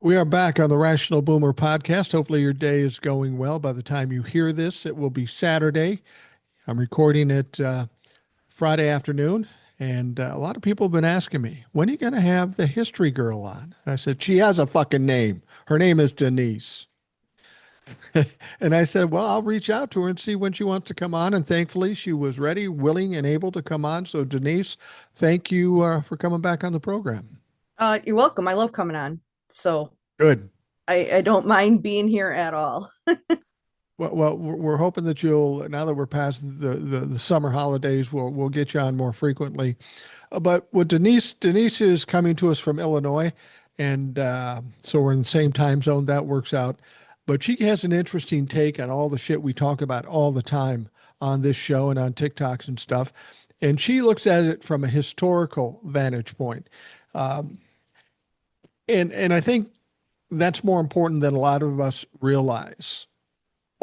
We are back on the Rational Boomer podcast. Hopefully, your day is going well. By the time you hear this, it will be Saturday. I'm recording it Friday afternoon, and a lot of people have been asking me, when are you going to have the history girl on? And I said, she has a fucking name. Her name is Denise. And I said, well, I'll reach out to her and see when she wants to come on. And thankfully, she was ready, willing, and able to come on. So, Denise, thank you for coming back on the program. You're welcome. I love coming on. So Good. I don't mind being here at all. Well, we're hoping that you'll, now that we're past the summer holidays, we'll get you on more frequently. But with Denise is coming to us from Illinois, and so we're in the same time zone. That works out. But she has an interesting take on all the shit we talk about all the time on this show and on TikToks and stuff. And she looks at it from a historical vantage point. Um, and I think that's more important than a lot of us realize.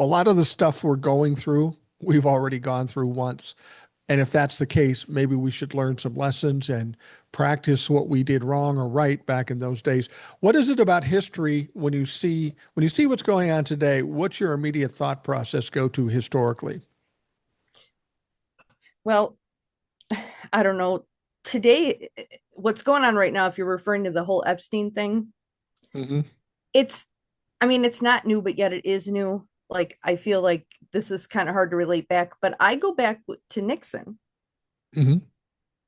A lot of the stuff we're going through, we've already gone through once. And if that's the case, maybe we should learn some lessons and practice what we did wrong or right back in those days. What is it about history when you see what's going on today? What's your immediate thought process go to historically? Well, I don't know. Today, what's going on right now, if you're referring to the whole Epstein thing, Hmm. it's, I mean, it's not new, but yet it is new. Like, I feel like this is kind of hard to relate back, but I go back to Nixon. Hmm.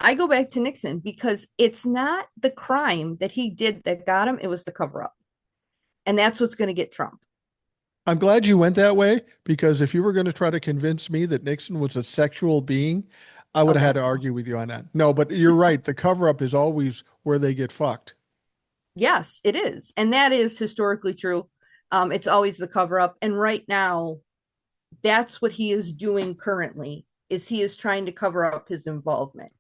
I go back to Nixon because it's not the crime that he did that got him, it was the cover up. And that's what's going to get Trump. I'm glad you went that way because if you were going to try to convince me that Nixon was a sexual being, I would Oh, have had God, to no. argue with you on that. No, but you're right. The cover up is always where they get fucked. Yes, it is. And that is historically true. It's always the cover up. And right now, that's what he is doing currently is he is trying to cover up his involvement.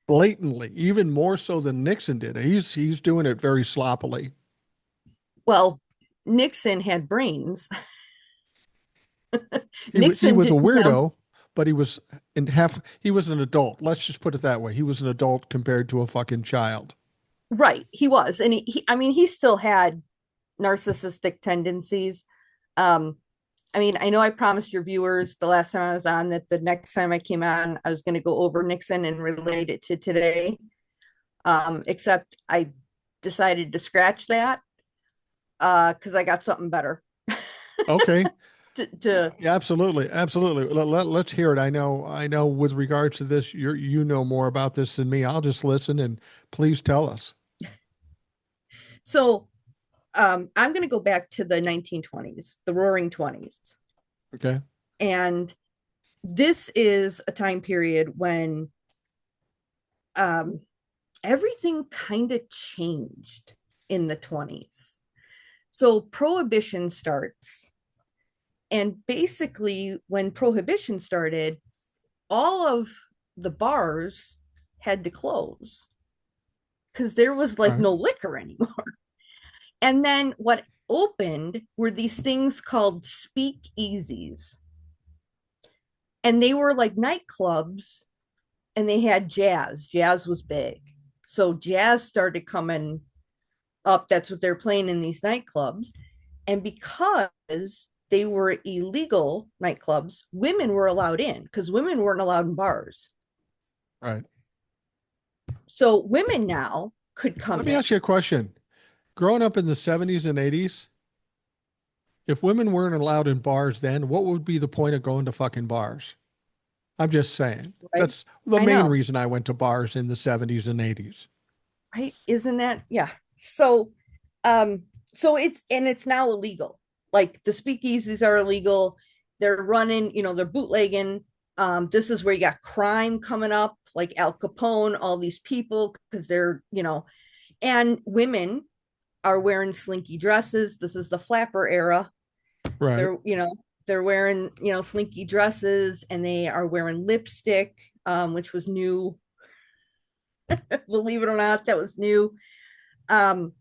Blatantly, even more so than Nixon did. He's doing it very sloppily. Well, Nixon had brains. He Nixon was a didn't have, weirdo, but he was an adult. Let's just put it that way. He was an adult compared to a fucking child. right, he was. And I mean, he still had narcissistic tendencies. Um, I mean, I know I promised your viewers the last time I was on that the next time I came on, I was going to go over Nixon and relate it to today. Except I decided to scratch that because I got something better Okay. to Yeah, absolutely. Absolutely. Let's hear it. I know with regards to this, you know more about this than me. I'll just listen and please tell us. so I'm going to go back to the 1920s, the roaring 20s. Okay. And this is a time period when um, everything kind of changed in the 20s. So prohibition starts. And basically, when prohibition started, all of the bars had to close because there was All like right. no liquor anymore. And then what opened were these things called speakeasies. And they were like nightclubs and they had jazz. Jazz was big. So jazz started coming up. That's what they're playing in these nightclubs. And because they were illegal nightclubs, women were allowed in because women weren't allowed in bars. Right. So women now could come Let me in. ask you a question. Growing up in the 70s and 80s, if women weren't allowed in bars then, what would be the point of going to fucking bars? I'm just saying. Right? That's the I main know, reason I went to bars in the 70s and 80s. right? Isn't that, yeah. So um so it's now illegal. Like the speakeasies are illegal. They're running, they're bootlegging. This is where you got crime coming up, like Al Capone, all these people, because and women are wearing slinky dresses. This is the flapper era. Right. They're wearing, slinky dresses and they are wearing lipstick, which was new. Believe it or not, that was new. Um,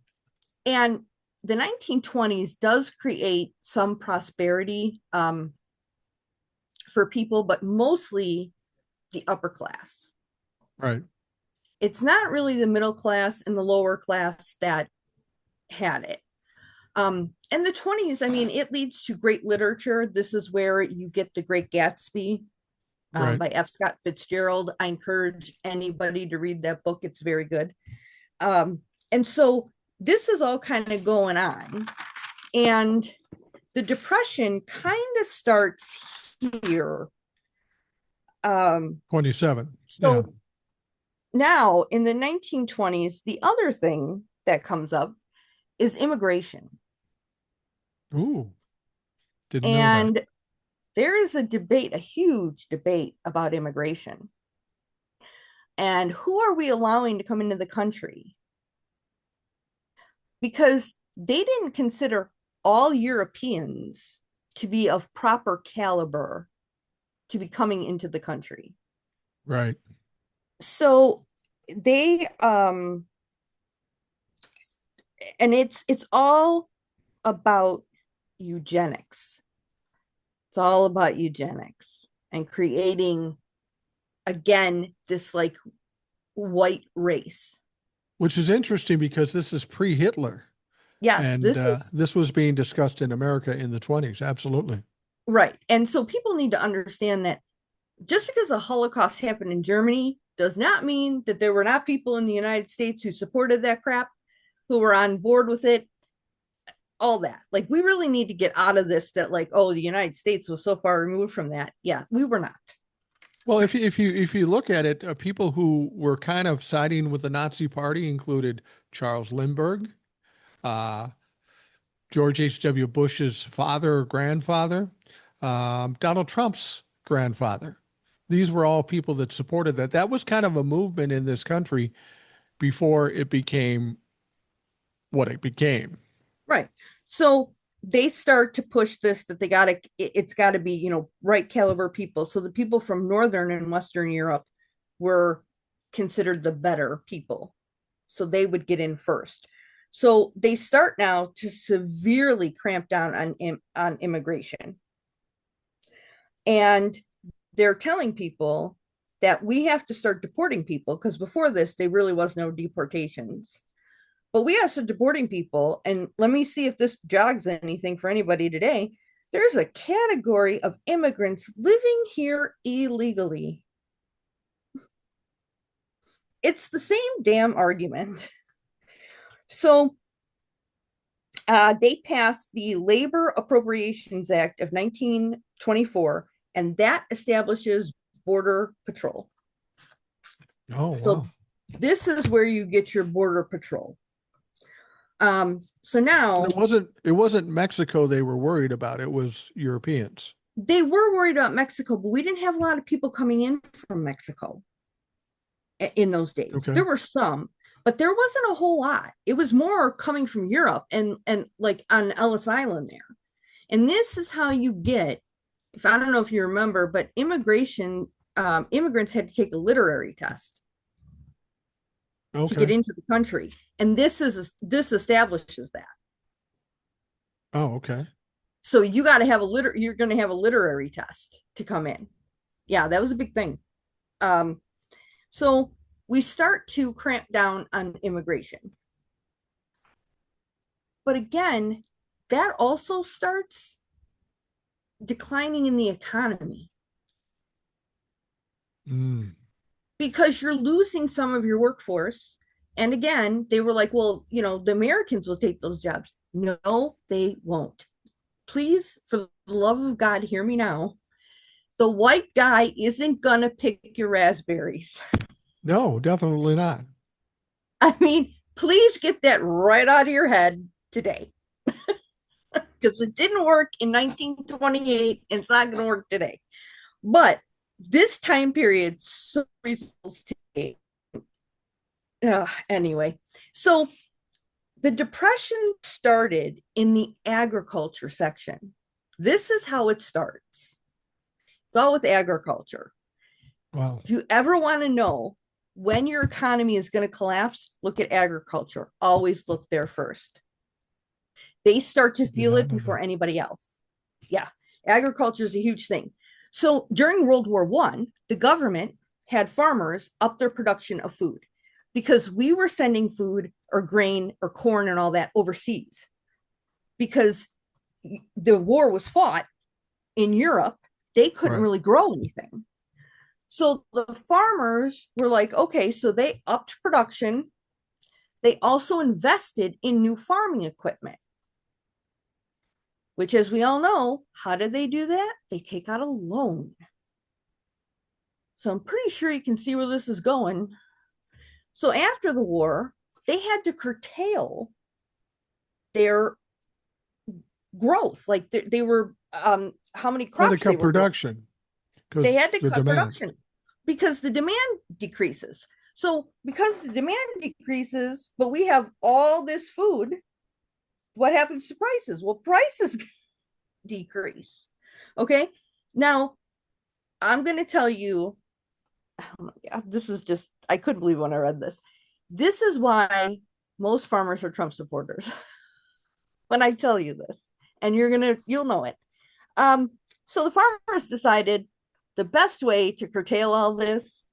and the 1920s does create some prosperity for people, but mostly the upper class. Right. It's not really the middle class and the lower class that had it. And the 20s, I mean, it leads to great literature. This is where you get The Great Gatsby Right. by F. Scott Fitzgerald. I encourage anybody to read that book. It's very good. Um, and so this is all kind of going on. And the Depression kind of starts here. 27. Yeah. So now in the 1920s, the other thing that comes up is immigration. Ooh, didn't know that. And there is a debate, a huge debate about immigration. And who are we allowing to come into the country? Because they didn't consider all Europeans to be of proper caliber to be coming into the country. Right. So they and it's all about eugenics. It's all about eugenics and creating again this like white race. Which is interesting because this is pre-Hitler, Yes, and this is this was being discussed in America in the 20s. Absolutely. right. And so people need to understand that just because the Holocaust happened in Germany does not mean that there were not people in the United States who supported that crap, who were on board with it, all that. Like, we really need to get out of this that, like, oh, the United States was so far removed from that. Yeah, we were not. Well, if you look at it, people who were kind of siding with the Nazi Party included Charles Lindbergh, uh, George H.W. Bush's father or grandfather, Donald Trump's grandfather. These were all people that supported that. That was kind of a movement in this country before it became what it became. Right. So they start to push this that they got to, it's got to be, right caliber people. So the people from Northern and Western Europe were considered the better people. So they would get in first. So they start now to severely cramp down on immigration. And they're telling people that we have to start deporting people because before this, there really was no deportations. But we have some deporting people. And let me see if this jogs anything for anybody today. There's a category of immigrants living here illegally. It's the same damn argument. So they passed the Labor Appropriations Act of 1924, and that establishes Border Patrol. Oh, So wow. this is where you get your Border Patrol. So And now it wasn't Mexico they were worried about. It was Europeans. they were worried about Mexico, but we didn't have a lot of people coming in from Mexico in those days. Okay. There were some, but there wasn't a whole lot. It was more coming from Europe and like on Ellis Island there. And this is how you get, if I don't know if you remember, but immigrants had to take a literary test to get Okay. into the country, and this establishes that. Oh, okay. So you got to have you're going to have a literary test to come in. Yeah, that was a big thing. Um, so we start to cramp down on immigration. But again, that also starts declining in the economy Mm. because you're losing some of your workforce. And again, they were like, well, the Americans will take those jobs. No, they won't. Please, for the love of God, hear me now. The white guy isn't going to pick your raspberries. No, definitely not. I mean, please get that right out of your head today because it didn't work in 1928 and it's not going to work today. But this time period, so results today. Anyway, so the Depression started in the agriculture section. This is how it starts. It's all with agriculture. Wow. If you ever want to know when your economy is going to collapse, look at agriculture. Always look there first. They start to Did feel not it know before that. anybody else. Yeah, agriculture is a huge thing. So during World War I, the government had farmers up their production of food because we were sending food or grain or corn and all that overseas. because the war was fought in Europe. They couldn't Right. really grow anything. So the farmers were like, okay, so they upped production. They also invested in new farming equipment, which, as we all know, how did they do that? They take out a loan. So I'm pretty sure you can see where this is going. So after the war, they had to curtail their growth. Like they were, how many Well, they crops they cut were growing. production They had because to the cut demand. production because the demand decreases. So because the demand decreases, but we have all this food, what happens to prices? Well, prices decrease. Okay. Now, I'm going to tell you, oh my God, this is just, I couldn't believe when I read this. This is why most farmers are Trump supporters. When I tell you this, and you'll know it. Um, so the farmers decided the best way to curtail all this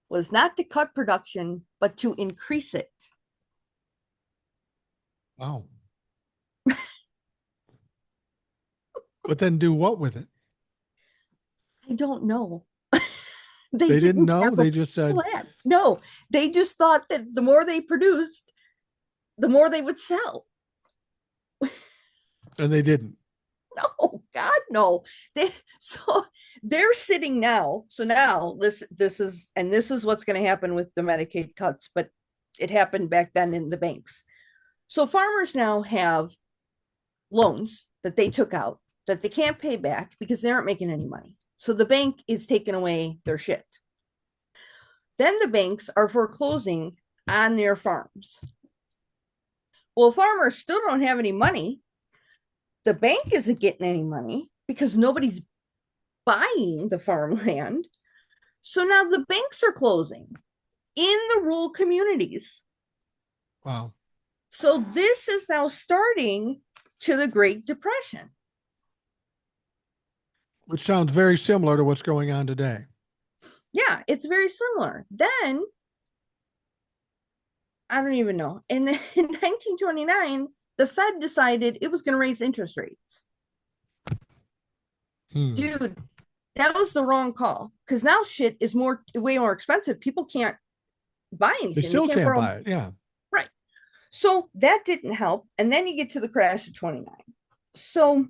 was not to cut production, but to increase it. Wow. But then do what with it? I don't know. They They didn't didn't know. have a They just said, plan. No, they just thought that the more they produced, the more they would sell. and they didn't. No, God, no. They so they're sitting now. So now this is what's going to happen with the Medicaid cuts, but it happened back then in the banks. So farmers now have loans that they took out that they can't pay back because they aren't making any money. So the bank is taking away their shit. Then the banks are foreclosing on their farms. Well, farmers still don't have any money. The bank isn't getting any money because nobody's buying the farmland. So now the banks are closing in the rural communities. Wow. So this is now starting to the Great Depression. Which sounds very similar to what's going on today. Yeah, it's very similar. Then I don't even know. In 1929, the Fed decided it was going to raise interest rates. Hmm. Dude, that was the wrong call because now shit is way more expensive. People can't buy They anything. They still can't can't borrow. buy it. Yeah. Right. So that didn't help. And then you get to the crash of 29. So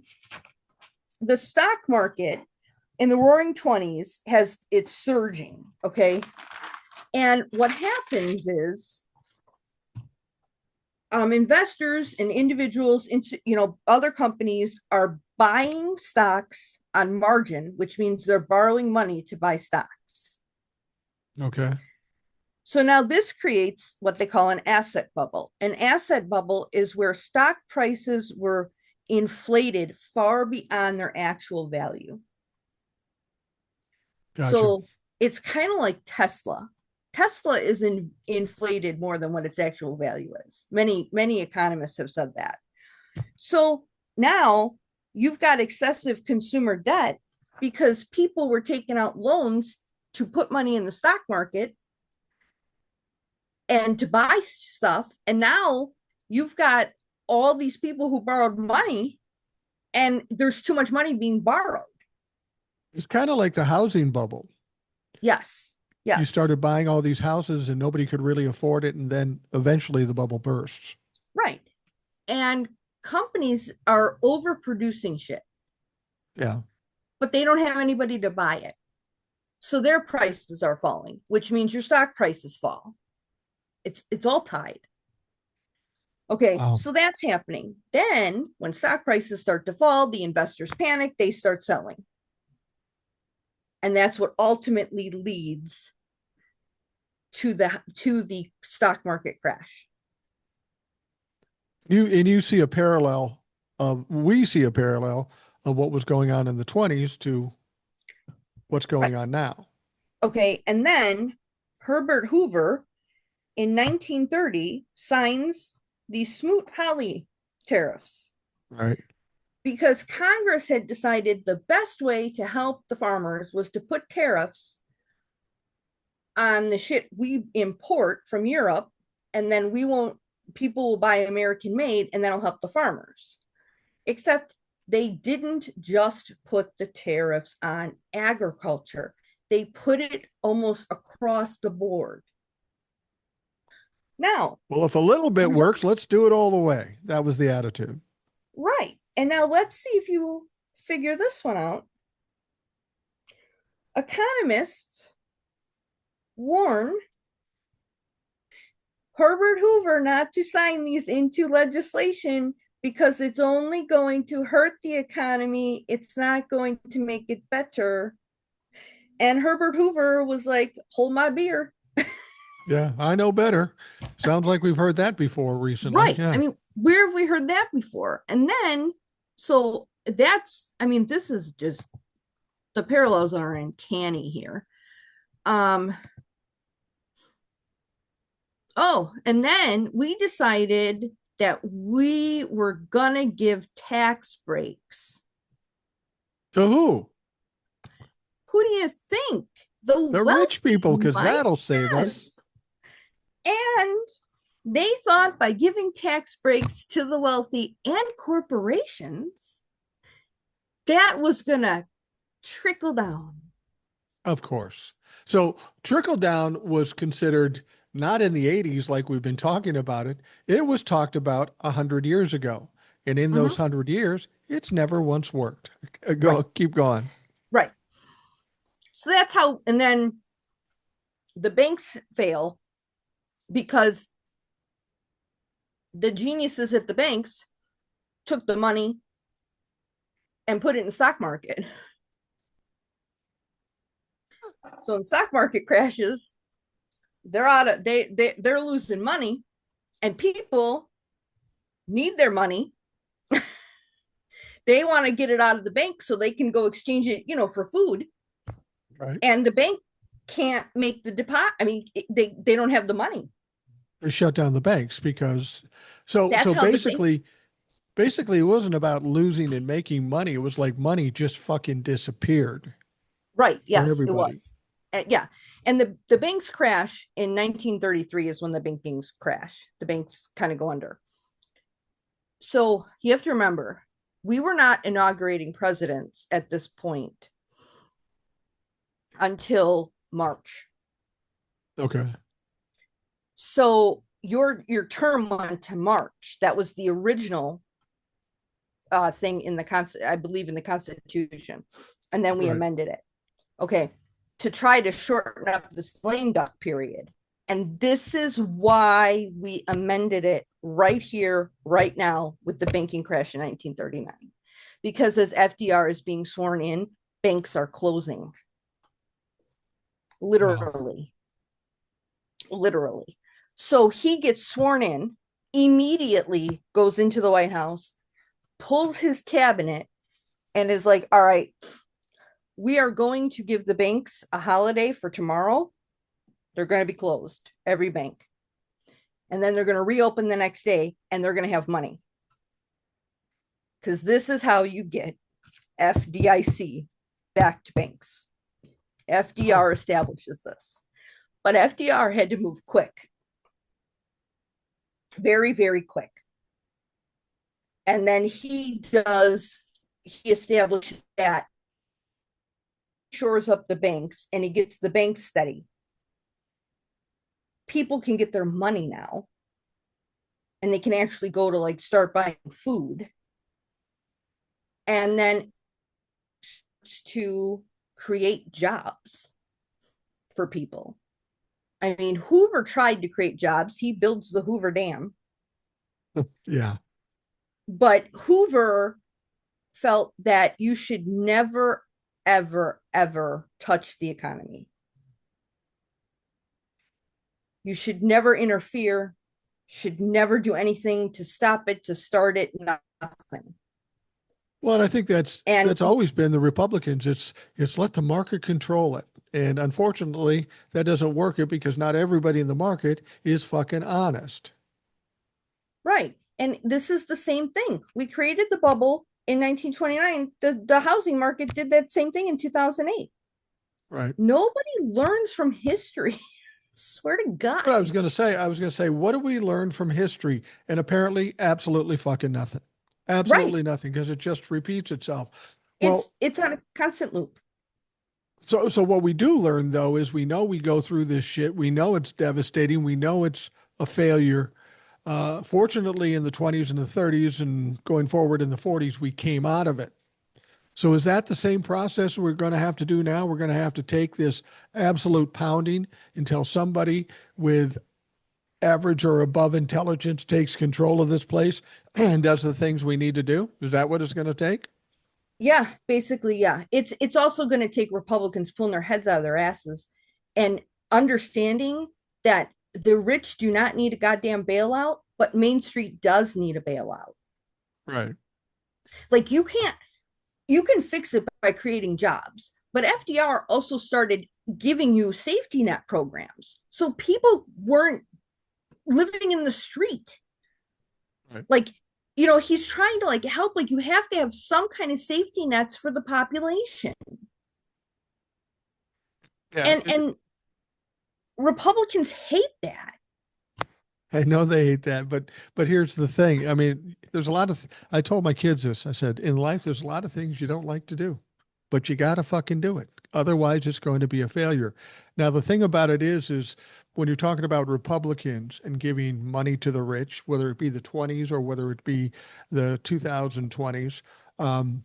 the stock market in the roaring 20s has it's surging. Okay. And what happens is investors and individuals, into other companies are buying stocks on margin, which means they're borrowing money to buy stocks. Okay. So now this creates what they call an asset bubble. An asset bubble is where stock prices were inflated far beyond their actual value. Gotcha. So it's kind of like Tesla. Tesla is inflated more than what its actual value is. Many economists have said that. So now you've got excessive consumer debt because people were taking out loans to put money in the stock market and to buy stuff. And now you've got all these people who borrowed money and there's too much money being borrowed. It's kind of like the housing bubble. Yes. You Yes. started buying all these houses and nobody could really afford it. And then eventually the bubble bursts. Right. And companies are overproducing shit, Yeah. but they don't have anybody to buy it. So their prices are falling, which means your stock prices fall. It's all tied. Okay, Wow. so that's happening. Then when stock prices start to fall, the investors panic, they start selling. And that's what ultimately leads to the stock market crash. You see a parallel we see a parallel of what was going on in the 20s to what's Right. going on now. Okay, and then Herbert Hoover in 1930 signs the Smoot-Hawley tariffs Right. because Congress had decided the best way to help the farmers was to put tariffs on the shit we import from Europe, and then we won't people will buy American made and that'll help the farmers. Except they didn't just put the tariffs on agriculture, they put it almost across the board. Now, Well, if a little bit works, let's do it all the way. That was the attitude. right. And now let's see if you figure this one out. Economists warn Herbert Hoover not to sign these into legislation because it's only going to hurt the economy. It's not going to make it better. And Herbert Hoover was like, hold my beer. Yeah, I know better. Sounds like we've heard that before recently. Right. I Yeah. mean, where have we heard that before? And then, so that's, I mean, this is just the parallels are uncanny here. Um, oh, and then we decided that we were gonna give tax breaks. To who? Who do you think? The The rich wealthy, people, because Mike? that'll save us. Yes. And they thought by giving tax breaks to the wealthy and corporations, that was gonna trickle down. Of course. So trickle down was considered not in the 80s like we've been talking about it. It was talked about 100 years ago. And in those Mhm. 100 years, it's never once worked. Go, Right, keep going. right. So that's how, and then the banks fail because the geniuses at the banks took the money and put it in the stock market. So when the stock market crashes, they're out of they're losing money, and people need their money. They want to get it out of the bank so they can go exchange it, for food. Right. And the bank can't make the deposit. I mean, they don't have the money. They shut down the banks because That's so how the bank. basically it wasn't about losing and making money. It was like money just fucking disappeared Right. for Yes, it everybody. was. Yeah. And the banks crash in 1933 is when the bankings crash. The banks kind of go under. So you have to remember, we were not inaugurating presidents at this point until March. Okay. So your term went to March. That was the original thing in I believe in the Constitution, and then we Right. amended it. Okay, to try to shorten up the lame duck period, and this is why we amended it right here, right now, with the banking crash in 1939, because as FDR is being sworn in, banks are closing, Wow. literally, literally. So he gets sworn in, immediately goes into the White House, pulls his cabinet, and is like, all right, we are going to give the banks a holiday for tomorrow. They're going to be closed, every bank. And then they're going to reopen the next day and they're going to have money. Because this is how you get FDIC backed banks. Oh, FDR establishes this. But FDR had to move quick, very, very quick. And then he establishes that, shores up the banks, and he gets the banks steady. People can get their money now, and they can actually go to like start buying food. And then to create jobs for people. I mean, Hoover tried to create jobs. He builds the Hoover Dam. yeah. But Hoover felt that you should never, ever, ever touch the economy. You should never interfere, should never do anything to stop it, to start it, nothing. Well, and I think And that's always been the Republicans. It's let the market control it. And unfortunately, that doesn't work it because not everybody in the market is fucking honest. right. And this is the same thing. We created the bubble in 1929. The housing market did that same thing in 2008. Right. Nobody learns from history. Swear to What God. I was going to say, what do we learn from history? And apparently, absolutely fucking nothing. Right. Absolutely nothing, because it just repeats itself. Well, It's on a constant loop. so what we do learn though is we know we go through this shit. We know it's devastating. We know it's a failure. Fortunately, in the 20s and the 30s and going forward in the 40s, we came out of it. So is that the same process we're going to have to do now? We're going to have to take this absolute pounding until somebody with average or above intelligence takes control of this place and does the things we need to do? Is that what it's going to take? Yeah, basically, yeah. It's also going to take Republicans pulling their heads out of their asses and understanding that the rich do not need a goddamn bailout, but Main Street does need a bailout. Right. Like you can fix it by creating jobs, but FDR also started giving you safety net programs. So people weren't living in the street. Right. Like, he's trying to like help, like you have to have some kind of safety nets for the population. Yeah. And Republicans hate that. I know they hate that, but here's the thing. I mean, there's a lot of I told my kids this. I said, in life there's a lot of things you don't like to do, but you got to fucking do it. Otherwise, it's going to be a failure. Now, the thing about it is when you're talking about Republicans and giving money to the rich, whether it be the 20s or whether it be the 2020s, um,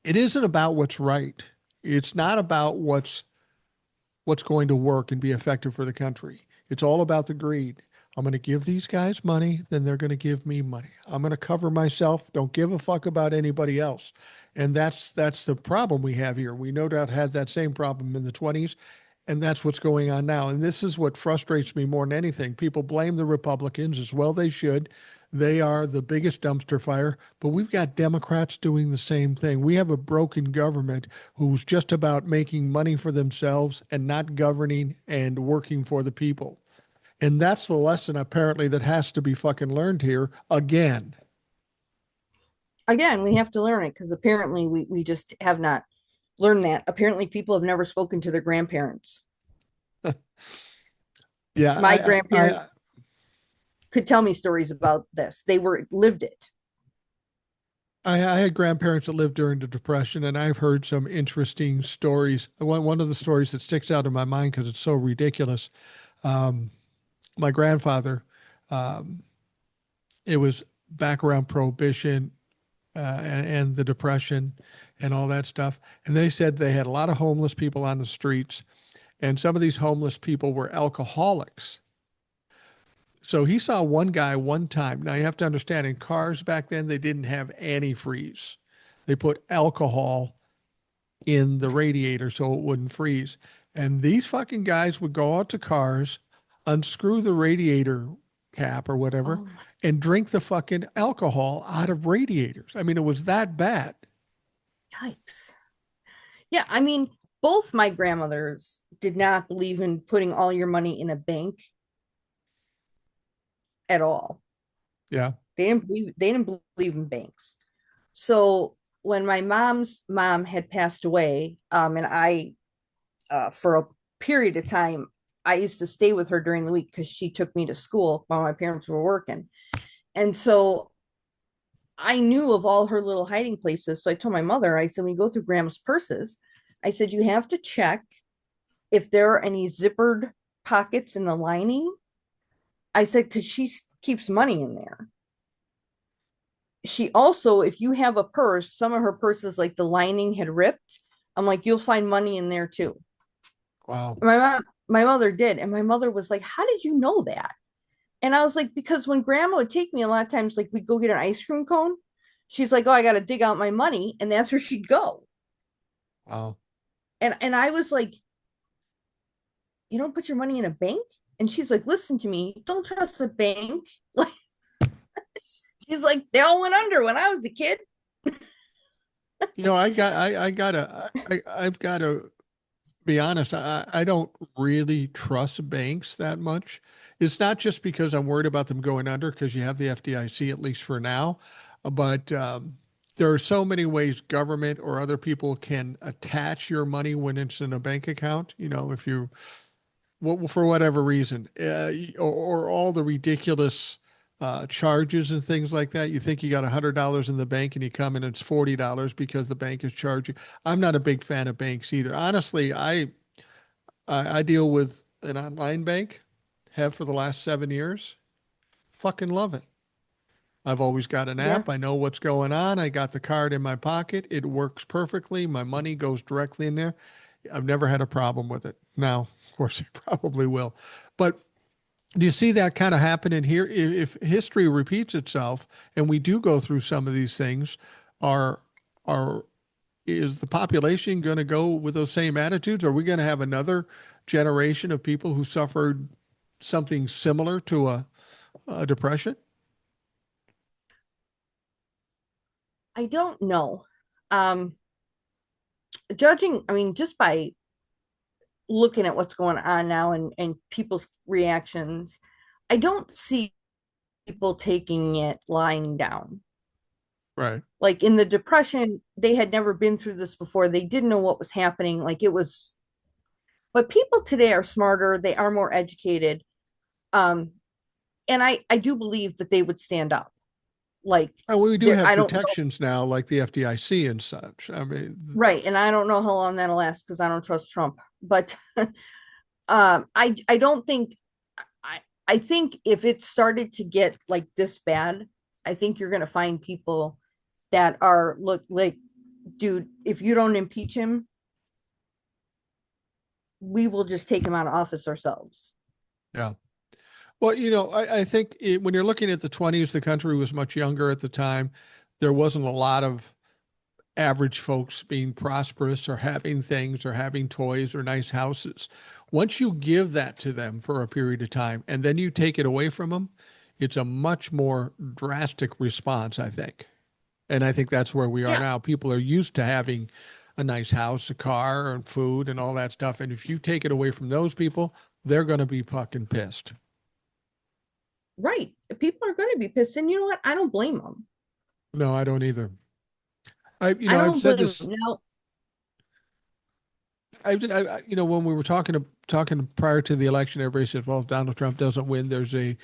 it isn't about what's right. It's not about what's going to work and be effective for the country. It's all about the greed. I'm going to give these guys money, then they're going to give me money. I'm going to cover myself, don't give a fuck about anybody else. And that's the problem we have here. We no doubt had that same problem in the 20s, and that's what's going on now. And this is what frustrates me more than anything. People blame the Republicans, as well they should. They are the biggest dumpster fire, but we've got Democrats doing the same thing. We have a broken government who's just about making money for themselves and not governing and working for the people. And that's the lesson apparently that has to be fucking learned here again. Again, we have to learn it because apparently we just have not learned that. Apparently, people have never spoken to their grandparents. Yeah, My grandparents could tell me stories about this. They were lived it. I had grandparents that lived during the Depression, and I've heard some interesting stories. One of the stories that sticks out in my mind because it's so ridiculous. Um, my grandfather, um, it was back around Prohibition and the Depression and all that stuff. And they said they had a lot of homeless people on the streets, and some of these homeless people were alcoholics. So he saw one guy one time. Now you have to understand, in cars back then, they didn't have antifreeze. They put alcohol in the radiator so it wouldn't freeze. And these fucking guys would go out to cars, unscrew the radiator cap or whatever, Oh my and drink the fucking alcohol out of radiators. I mean, it was that bad. yikes! Yeah, I mean, both my grandmothers did not believe in putting all your money in a bank at all. Yeah. They didn't believe in banks. So when my mom's mom had passed away, and I for a period of time, I used to stay with her during the week because she took me to school while my parents were working. And so I knew of all her little hiding places. So I told my mother, I said, when you go through grandma's purses, I said, you have to check if there are any zippered pockets in the lining. I said, because she keeps money in there. She also, if you have a purse, some of her purses, like the lining had ripped. I'm like, you'll find money in there too. Wow. My mother did, and my mother was like, "How did you know that?" And I was like, "Because when Grandma would take me, a lot of times, like we'd go get an ice cream cone. She's like, "Oh, I got to dig out my money," and that's where she'd go. Wow. And I was like, "You don't put your money in a bank?" And she's like, "Listen to me, don't trust the bank." Like she's like, "They all went under when I was a kid." I've got to be honest. I don't really trust banks that much. It's not just because I'm worried about them going under, because you have the FDIC at least for now, but there are so many ways government or other people can attach your money when it's in a bank account. You know, if you for whatever reason, or all the ridiculous charges and things like that. You think you got $100 in the bank and you come in and it's $40 because the bank is charging. I'm not a big fan of banks either. Honestly, I deal with an online bank, have for the last 7 years. Fucking love it. I've always got an Yeah. app. I know what's going on. I got the card in my pocket. It works perfectly. My money goes directly in there. I've never had a problem with it. Now, of course, I probably will. But do you see that kind of happening here? If history repeats itself and we do go through some of these things, are are is the population going to go with those same attitudes? Are we going to have another generation of people who suffered something similar to a depression? I don't know. Um, Judging, I mean, just by looking at what's going on now and people's reactions, I don't see people taking it lying down. Right. Like in the depression, they had never been through this before. They didn't know what was happening. Like it was, but people today are smarter, they are more educated. Um, and I do believe that they would stand up. Like And we do there, have I don't know, protections now, like the FDIC and such. I mean, right, and I don't know how long that'll last because I don't trust Trump. But I don't think I think if it started to get like this bad, I think you're gonna find people that are look like, dude, if you don't impeach him, we will just take him out of office ourselves. yeah. Well, I think when you're looking at the 20s, the country was much younger at the time. There wasn't a lot of average folks being prosperous or having things or having toys or nice houses. Once you give that to them for a period of time and then you take it away from them, it's a much more drastic response, I think. And I think that's where we are Yeah, now. People are used to having a nice house, a car, and food and all that stuff. And if you take it away from those people, they're going to be fucking pissed. right. People are going to be pissed, and you know what? I don't blame them. No, I don't either. I I've don't said blame this. them. Now, When we were talking prior to the election, everybody says, "Well, if Donald Trump doesn't win, there's a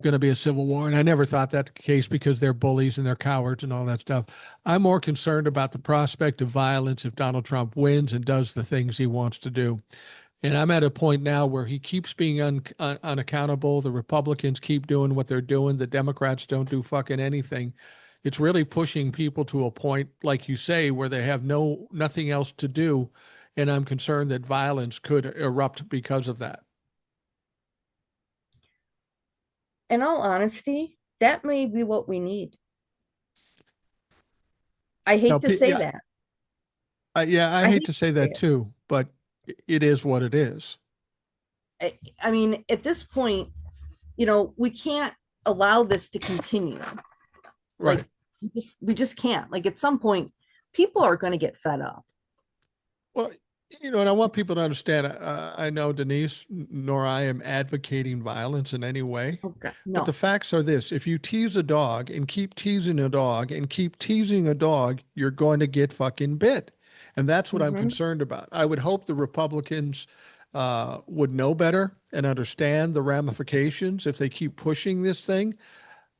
going to be a civil war." And I never thought that the case because they're bullies and they're cowards and all that stuff. I'm more concerned about the prospect of violence if Donald Trump wins and does the things he wants to do. And I'm at a point now where he keeps being unaccountable. The Republicans keep doing what they're doing. The Democrats don't do fucking anything. It's really pushing people to a point, like you say, where they have nothing else to do. And I'm concerned that violence could erupt because of that. in all honesty, that may be what we need. I Now, hate to say yeah, that. yeah, I I hate hate to say to say that it. too, but it is what it is. I mean, at this point, we can't allow this to continue. Like Right. we just can't. Like at some point, people are going to get fed up. Well, and I want people to understand, I know Denise, nor I am advocating violence in any way. Okay, But the no. facts are this: if you tease a dog and keep teasing a dog and keep teasing a dog, you're going to get fucking bit. And that's what I'm Hmm. concerned about. I would hope the Republicans would know better and understand the ramifications if they keep pushing this thing.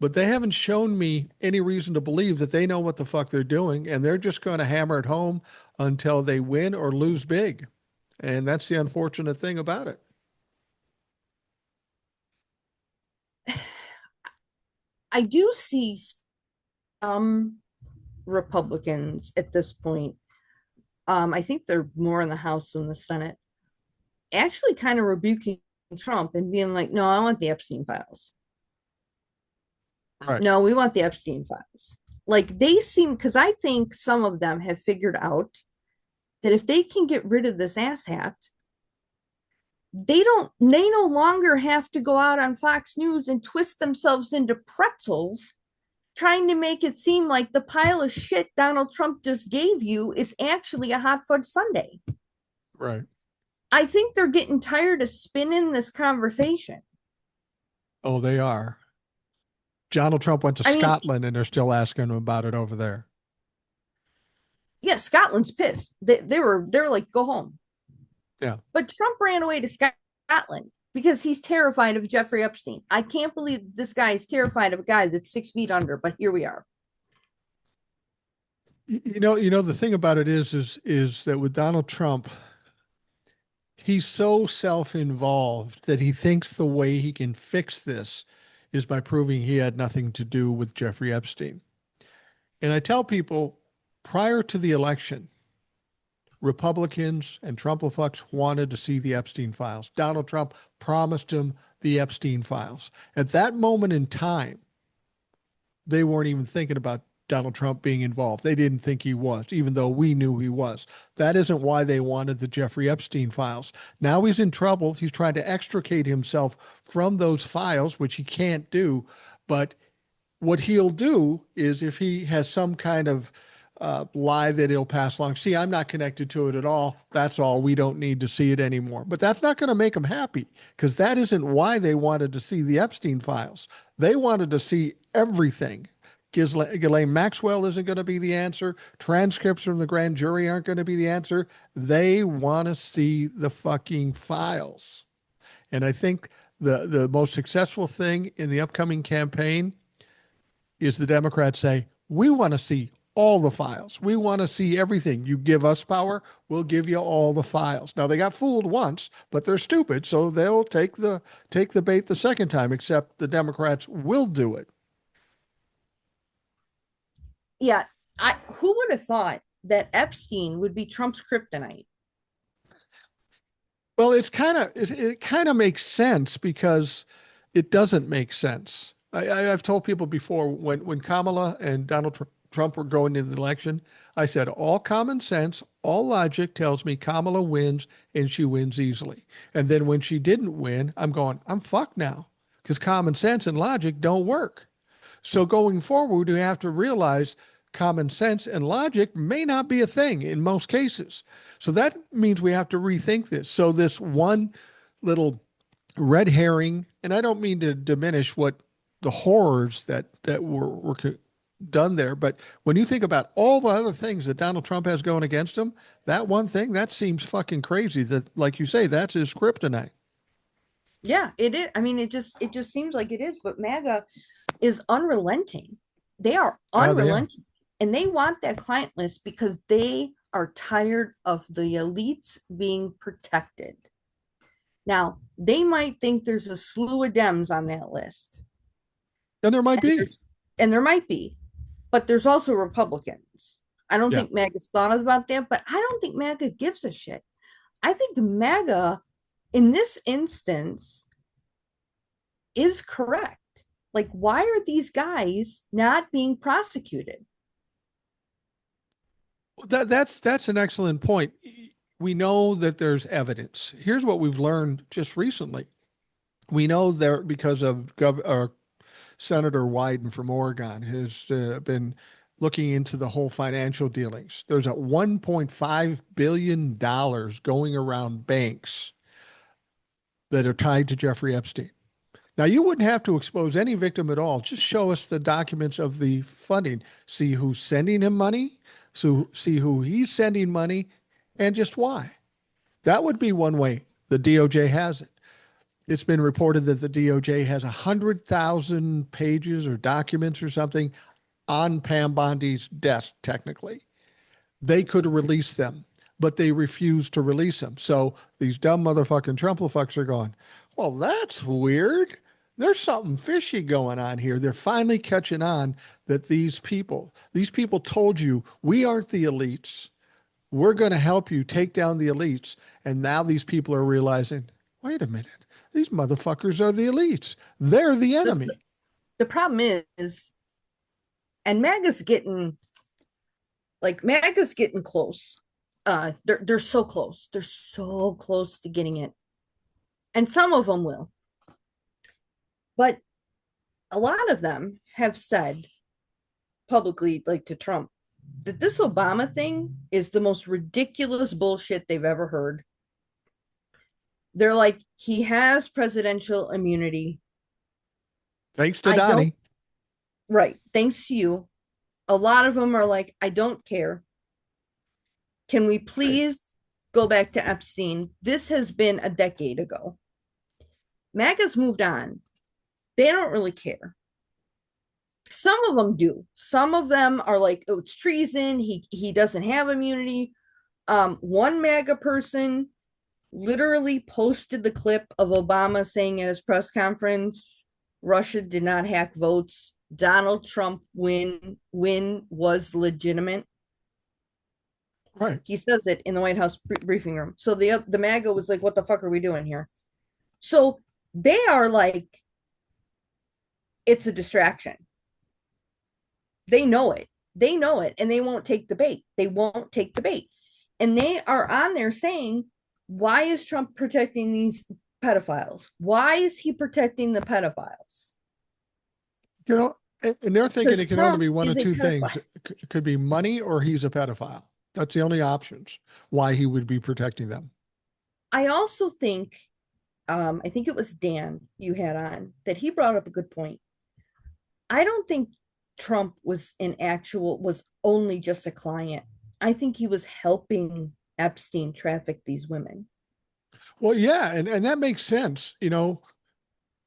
But they haven't shown me any reason to believe that they know what the fuck they're doing. And they're just going to hammer it home until they win or lose big. And that's the unfortunate thing about it. I do see some Republicans at this point. I think they're more in the House than the Senate, actually kind of rebuking Trump and being like, no, I want the Epstein files. Right. No, we want the Epstein files. Like they seem, because I think some of them have figured out that if they can get rid of this asshat, they no longer have to go out on Fox News and twist themselves into pretzels trying to make it seem like the pile of shit Donald Trump just gave you is actually a hot fudge sundae. Right. I think they're getting tired of spinning this conversation. Oh, they are. Donald Trump went to I mean, Scotland and they're still asking him about it over there. yeah, Scotland's pissed. They were like, go home. Yeah. But Trump ran away to Scotland. Scotland because he's terrified of Jeffrey Epstein. I can't believe this guy is terrified of a guy that's 6 feet under, but here we are. The thing about it is that with Donald Trump, he's so self-involved that he thinks the way he can fix this is by proving he had nothing to do with Jeffrey Epstein. And I tell people prior to the election, Republicans and Trumplafucks wanted to see the Epstein files. Donald Trump promised him the Epstein files. At that moment in time, they weren't even thinking about Donald Trump being involved. They didn't think he was, even though we knew he was. That isn't why they wanted the Jeffrey Epstein files. Now he's in trouble. He's trying to extricate himself from those files, which he can't do. But what he'll do is if he has some kind of lie that he'll pass along, see, I'm not connected to it at all. That's all. We don't need to see it anymore. But that's not going to make him happy because that isn't why they wanted to see the Epstein files. They wanted to see everything. Ghislaine Maxwell isn't going to be the answer. Transcripts from the grand jury aren't going to be the answer. They want to see the fucking files. And I think the most successful thing in the upcoming campaign is the Democrats say, we want to see all the files. We want to see everything. You give us power, we'll give you all the files. Now they got fooled once, but they're stupid, so they'll take the bait the second time, except the Democrats will do it. Yeah, who would have thought that Epstein would be Trump's kryptonite? Well, it kind of makes sense because it doesn't make sense. I've told people before when Kamala and Trump were going into the election, I said all common sense, all logic tells me Kamala wins and she wins easily. And then when she didn't win, I'm going, I'm fucked now because common sense and logic don't work. So going forward, we have to realize common sense and logic may not be a thing in most cases. So that means we have to rethink this. So this one little red herring, and I don't mean to diminish what the horrors that were done there, but when you think about all the other things that Donald Trump has going against him, that one thing that seems fucking crazy. That, like you say, that's his kryptonite. Yeah, it is. I mean, it just seems like it is, but MAGA is unrelenting. They are They are. unrelenting. And they want that client list because they are tired of the elites being protected. Now, they might think there's a slew of Dems on that list. And there might And be. there's and there might be, but there's also Republicans. I don't Yeah. think MAGA's thought about that, but I don't think MAGA gives a shit. I think MAGA in this instance is correct. Like, why are these guys not being prosecuted? That's an excellent point. We know that there's evidence. Here's what we've learned just recently. We know there because of Senator Wyden from Oregon has been looking into the whole financial dealings. There's a $1.5 billion going around banks that are tied to Jeffrey Epstein. Now, you wouldn't have to expose any victim at all. Just show us the documents of the funding. See who's sending him money, so see who he's sending money, and just why. That would be one way the DOJ has it. It's been reported that the DOJ has 100,000 pages or documents or something on Pam Bondi's desk, technically. They could release them, but they refuse to release them. So these dumb motherfucking Trumplefucks are going, well, that's weird. There's something fishy going on here. They're finally catching on that these people told you we aren't the elites. We're going to help you take down the elites. And now these people are realizing, wait a minute, these motherfuckers are the elites. They're the The, enemy. the problem is, and MAGA's getting close. They're so close. They're so close to getting it. And some of them will. But a lot of them have said publicly, like to Trump, that this Obama thing is the most ridiculous bullshit they've ever heard. They're like, he has presidential immunity. Thanks to I don't, Donnie. right. Thanks to you. A lot of them are like, I don't care. Can we Right. please go back to Epstein? This has been a decade ago. MAGA's moved on. They don't really care. Some of them do. Some of them are like, oh, it's treason. He doesn't have immunity. One MAGA person literally posted the clip of Obama saying at his press conference, Russia did not hack votes. Donald Trump win was legitimate. Right. He says it in the White House briefing room. So the MAGA was like, "What the fuck are we doing here?" So they are like, it's a distraction. They know it. They know it, and they won't take the bait. They won't take the bait, and they are on there saying, "Why is Trump protecting these pedophiles? Why is he protecting the pedophiles?" You know, and they're thinking Because it can only Trump be one is of a two things. pedophile. It could be money or he's a pedophile. That's the only options why he would be protecting them. I also think, I think it was Dan you had on that he brought up a good point. I don't think Trump was only just a client. I think he was helping Epstein traffic these women. Well, yeah, and that makes sense.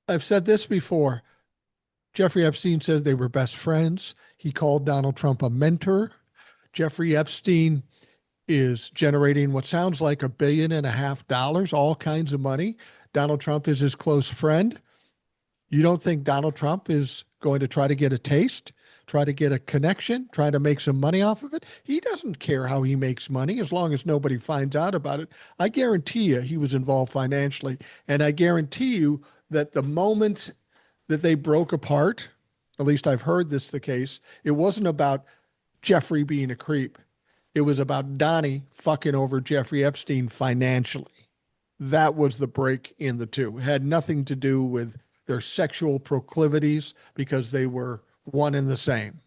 I've said this before. Jeffrey Epstein says they were best friends. He called Donald Trump a mentor. Jeffrey Epstein is generating what sounds like $1.5 billion, all kinds of money. Donald Trump is his close friend. You don't think Donald Trump is going to try to get a taste, try to get a connection, try to make some money off of it? He doesn't care how he makes money as long as nobody finds out about it. I guarantee you he was involved financially. And I guarantee you that the moment that they broke apart, at least I've heard this the case, it wasn't about Jeffrey being a creep. It was about Donnie fucking over Jeffrey Epstein financially. That was the break in the two. It had nothing to do with their sexual proclivities because they were one and the same.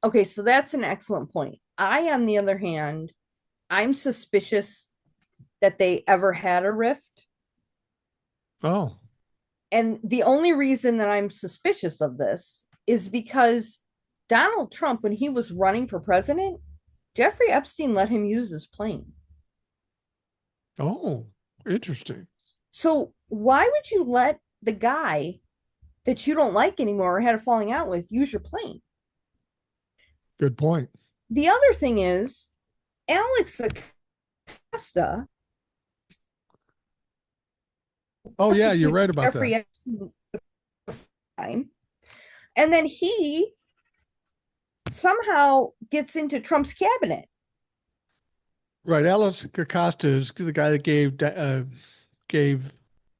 Okay, so that's an excellent point. I, on the other hand, I'm suspicious that they ever had a rift. Oh, And the only reason that I'm suspicious of this is because Donald Trump, when he was running for president, Jeffrey Epstein let him use his plane. oh, interesting. So why would you let the guy that you don't like anymore or had a falling out with use your plane? Good point. The other thing is Alex Acosta, Oh, yeah, you're prosecuted right about that. Jeffrey Epstein time, and then he somehow gets into Trump's cabinet. Right. Alex Acosta is the guy that gave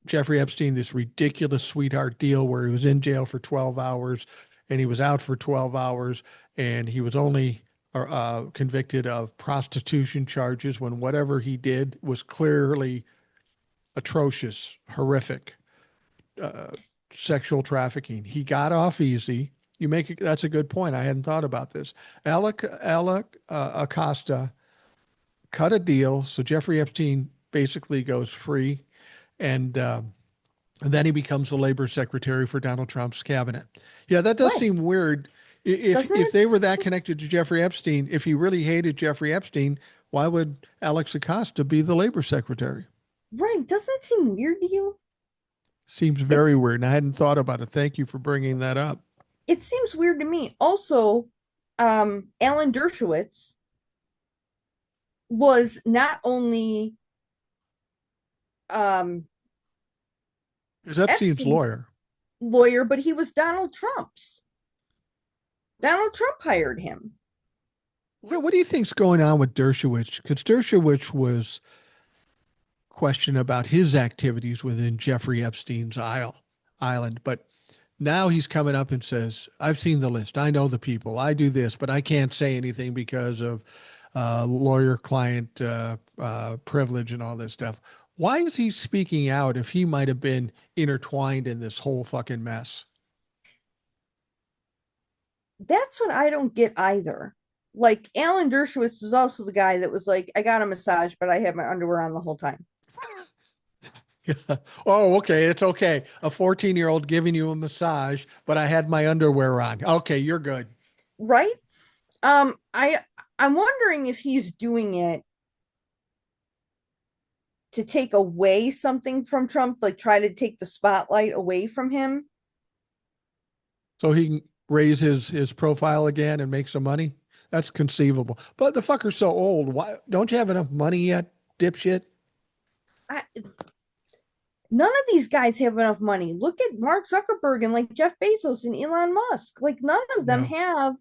Jeffrey Epstein this ridiculous sweetheart deal where he was in jail for 12 hours and he was out for 12 hours and he was only convicted of prostitution charges when whatever he did was clearly atrocious, horrific, uh, sexual trafficking. He got off easy. That's a good point. I hadn't thought about this. Alec Acosta cut a deal. So Jeffrey Epstein basically goes free. And then he becomes the labor secretary for Donald Trump's cabinet. Yeah, that does Right. seem weird. If Doesn't if it? they were that connected to Jeffrey Epstein, if he really hated Jeffrey Epstein, why would Alex Acosta be the labor secretary? Right. Doesn't it seem weird to you? Seems very It's weird. And I hadn't thought about it. Thank you for bringing that up. it seems weird to me. Also, Alan Dershowitz was not only um Is Epstein's Epstein's lawyer? lawyer, but he was Donald Trump's. Donald Trump hired him. What do you think's going on with Dershowitz? Because Dershowitz was questioned about his activities within Jeffrey Epstein's island, but now he's coming up and says, I've seen the list. I know the people. I do this, but I can't say anything because of lawyer client privilege and all this stuff. Why is he speaking out if he might have been intertwined in this whole fucking mess? That's what I don't get either. Like Alan Dershowitz is also the guy that was like, I got a massage, but I had my underwear on the whole time. Oh, okay. It's okay. A 14-year-old giving you a massage, but I had my underwear on. Okay, you're good. Right? I I'm wondering if he's doing it to take away something from Trump, like try to take the spotlight away from him. So he can raise his profile again and make some money. That's conceivable. But the fucker's so old. Why don't you have enough money yet, dipshit? I, None of these guys have enough money. Look at Mark Zuckerberg and like Jeff Bezos and Elon Musk. Like none of them No. have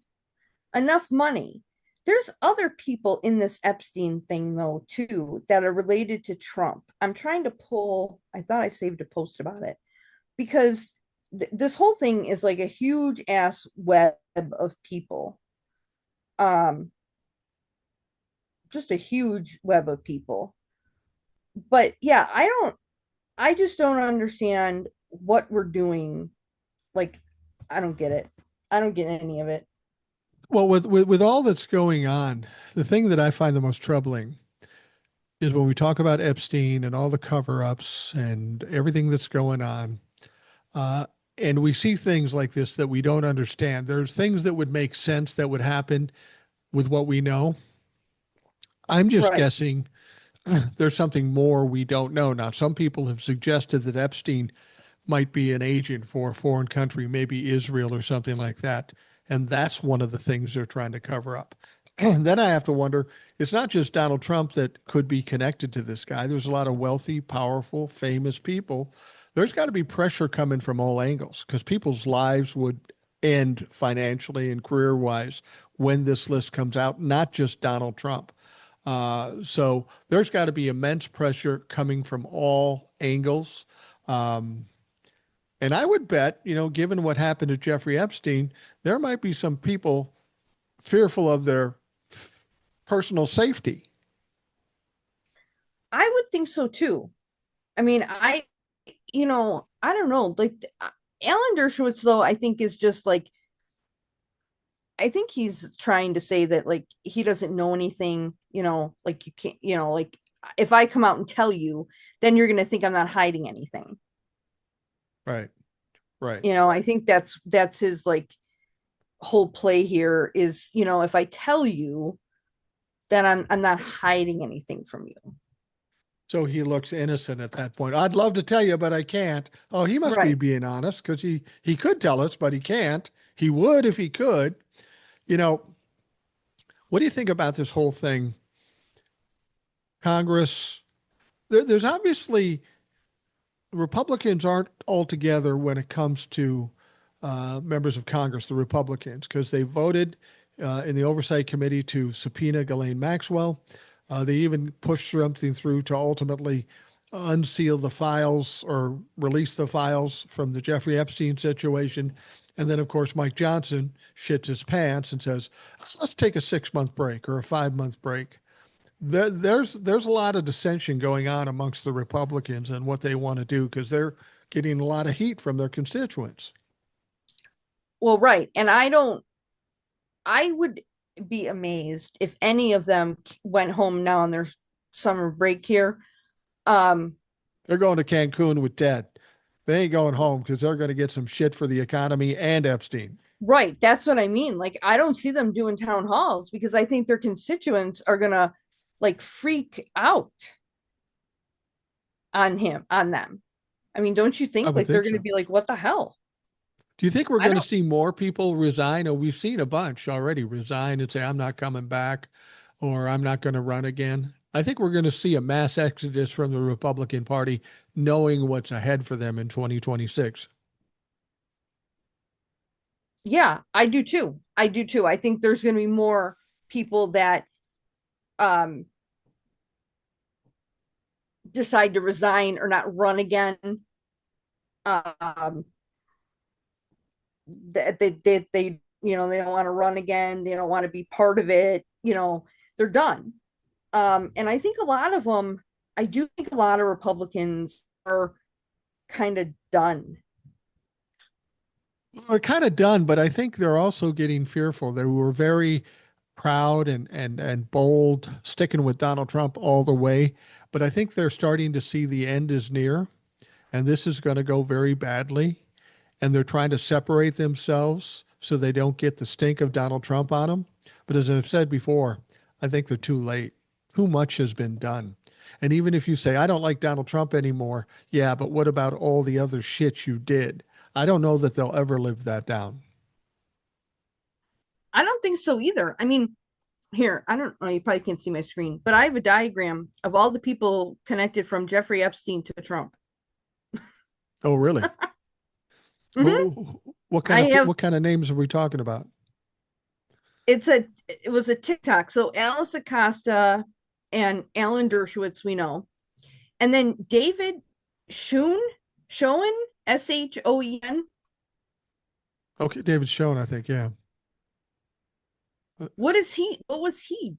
enough money. There's other people in this Epstein thing though too that are related to Trump. I'm trying to pull, I thought I saved a post about it because this whole thing is like a huge ass web of people. Um just a huge web of people. But yeah, I just don't understand what we're doing. Like, I don't get it. I don't get any of it. Well, with all that's going on, the thing that I find the most troubling is when we talk about Epstein and all the cover-ups and everything that's going on, uh, and we see things like this that we don't understand. There's things that would make sense that would happen with what we know. I'm just Right. guessing there's something more we don't know. Now, some people have suggested that Epstein might be an agent for a foreign country, maybe Israel or something like that. And that's one of the things they're trying to cover up. And then I have to wonder, it's not just Donald Trump that could be connected to this guy. There's a lot of wealthy, powerful, famous people. There's got to be pressure coming from all angles because people's lives would end financially and career wise when this list comes out, not just Donald Trump. So there's got to be immense pressure coming from all angles. Um, and I would bet, given what happened to Jeffrey Epstein, there might be some people fearful of their personal safety. I would think so too. I mean, I don't know. Like, Alan Dershowitz, though, I think is just like, I think he's trying to say that, like, he doesn't know anything, like, you can't, like, if I come out and tell you, then you're going to think I'm not hiding anything. Right, right. I think that's his, like, whole play here is, if I tell you, then I'm not hiding anything from you. So he looks innocent at that point. I'd love to tell you, but I can't. Oh, he must be Right. being honest because he could tell us, but he can't. He would if he could. You know, what do you think about this whole thing? Congress, there's obviously Republicans aren't all together when it comes to members of Congress, the Republicans, because they voted in the Oversight Committee to subpoena Ghislaine Maxwell. They even pushed something through to ultimately unseal the files or release the files from the Jeffrey Epstein situation. And then, of course, Mike Johnson shits his pants and says, let's take a 6 month break or a 5 month break. There's a lot of dissension going on amongst the Republicans and what they want to do because they're getting a lot of heat from their constituents. Well, right. And I would be amazed if any of them went home now on their summer break here. Um, They're going to Cancun with Ted. They ain't going home because they're going to get some shit for the economy and Epstein. right. That's what I mean. Like, I don't see them doing town halls because I think their constituents are gonna like freak out on them. I mean, don't you I think would like they're think gonna so. be like, what the hell? Do you think we're I going to don't see more people resign? Or we've seen a bunch already resign and say, I'm not coming back or I'm not going to run again. I think we're going to see a mass exodus from the Republican Party knowing what's ahead for them in 2026. yeah, I do too. I do too. I think there's gonna be more people that um decide to resign or not run again. Um that they they don't want to run again, they don't want to be part of it, they're done. And I think a lot of them, I do think a lot of Republicans are kind of done. We're kind of done, but I think they're also getting fearful. They were very proud and bold, sticking with Donald Trump all the way. But I think they're starting to see the end is near, and this is going to go very badly. And they're trying to separate themselves so they don't get the stink of Donald Trump on them. But as I've said before, I think they're too late. Too much has been done. And even if you say, I don't like Donald Trump anymore, yeah, but what about all the other shit you did? I don't know that they'll ever live that down. I don't think so either. I mean, here, I don't know, you probably can't see my screen, but I have a diagram of all the people connected from Jeffrey Epstein to Trump. Oh, really? Mm-hmm. I have What kind of names are we talking about? it was a TikTok. So Alice Acosta and Alan Dershowitz, we know. And then David Schoen, Schoen, Shoen. Okay, David Schoen, I think, yeah. What is he? What was he?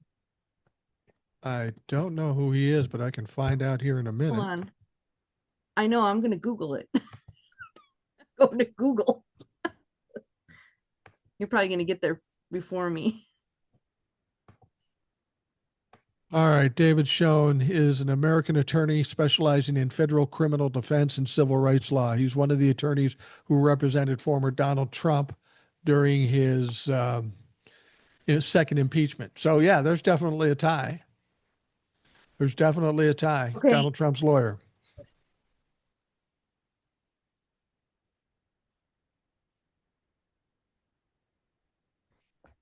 I don't know who he is, but I can find out here in a Hold minute. on. I know I'm gonna Google it. Go to Google. You're probably gonna get there before me. All right, David Schoen is an American attorney specializing in federal criminal defense and civil rights law. He's one of the attorneys who represented former Donald Trump during his second impeachment. So, yeah, there's definitely a tie. There's definitely a tie. Okay, Donald Trump's lawyer.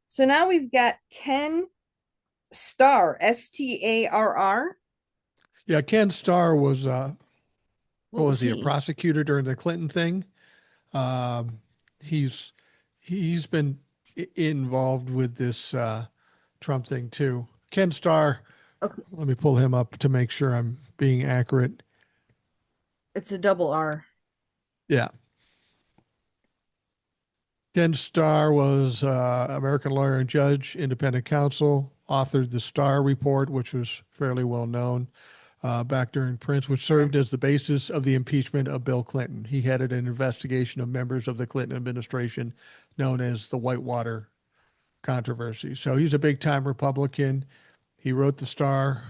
so now we've got Ken Starr, Starr. Yeah, Ken Starr was, what What was was he, a he? prosecutor during the Clinton thing? Um, he's he's been involved with this Trump thing too. Ken Starr, Okay, let me pull him up to make sure I'm being accurate. it's a double R. Yeah. Ken Starr was American lawyer and judge, independent counsel, authored the Starr Report, which was fairly well known back during Prince, which Okay. served as the basis of the impeachment of Bill Clinton. He headed an investigation of members of the Clinton administration known as the Whitewater controversy. So he's a big time Republican. He wrote the Starr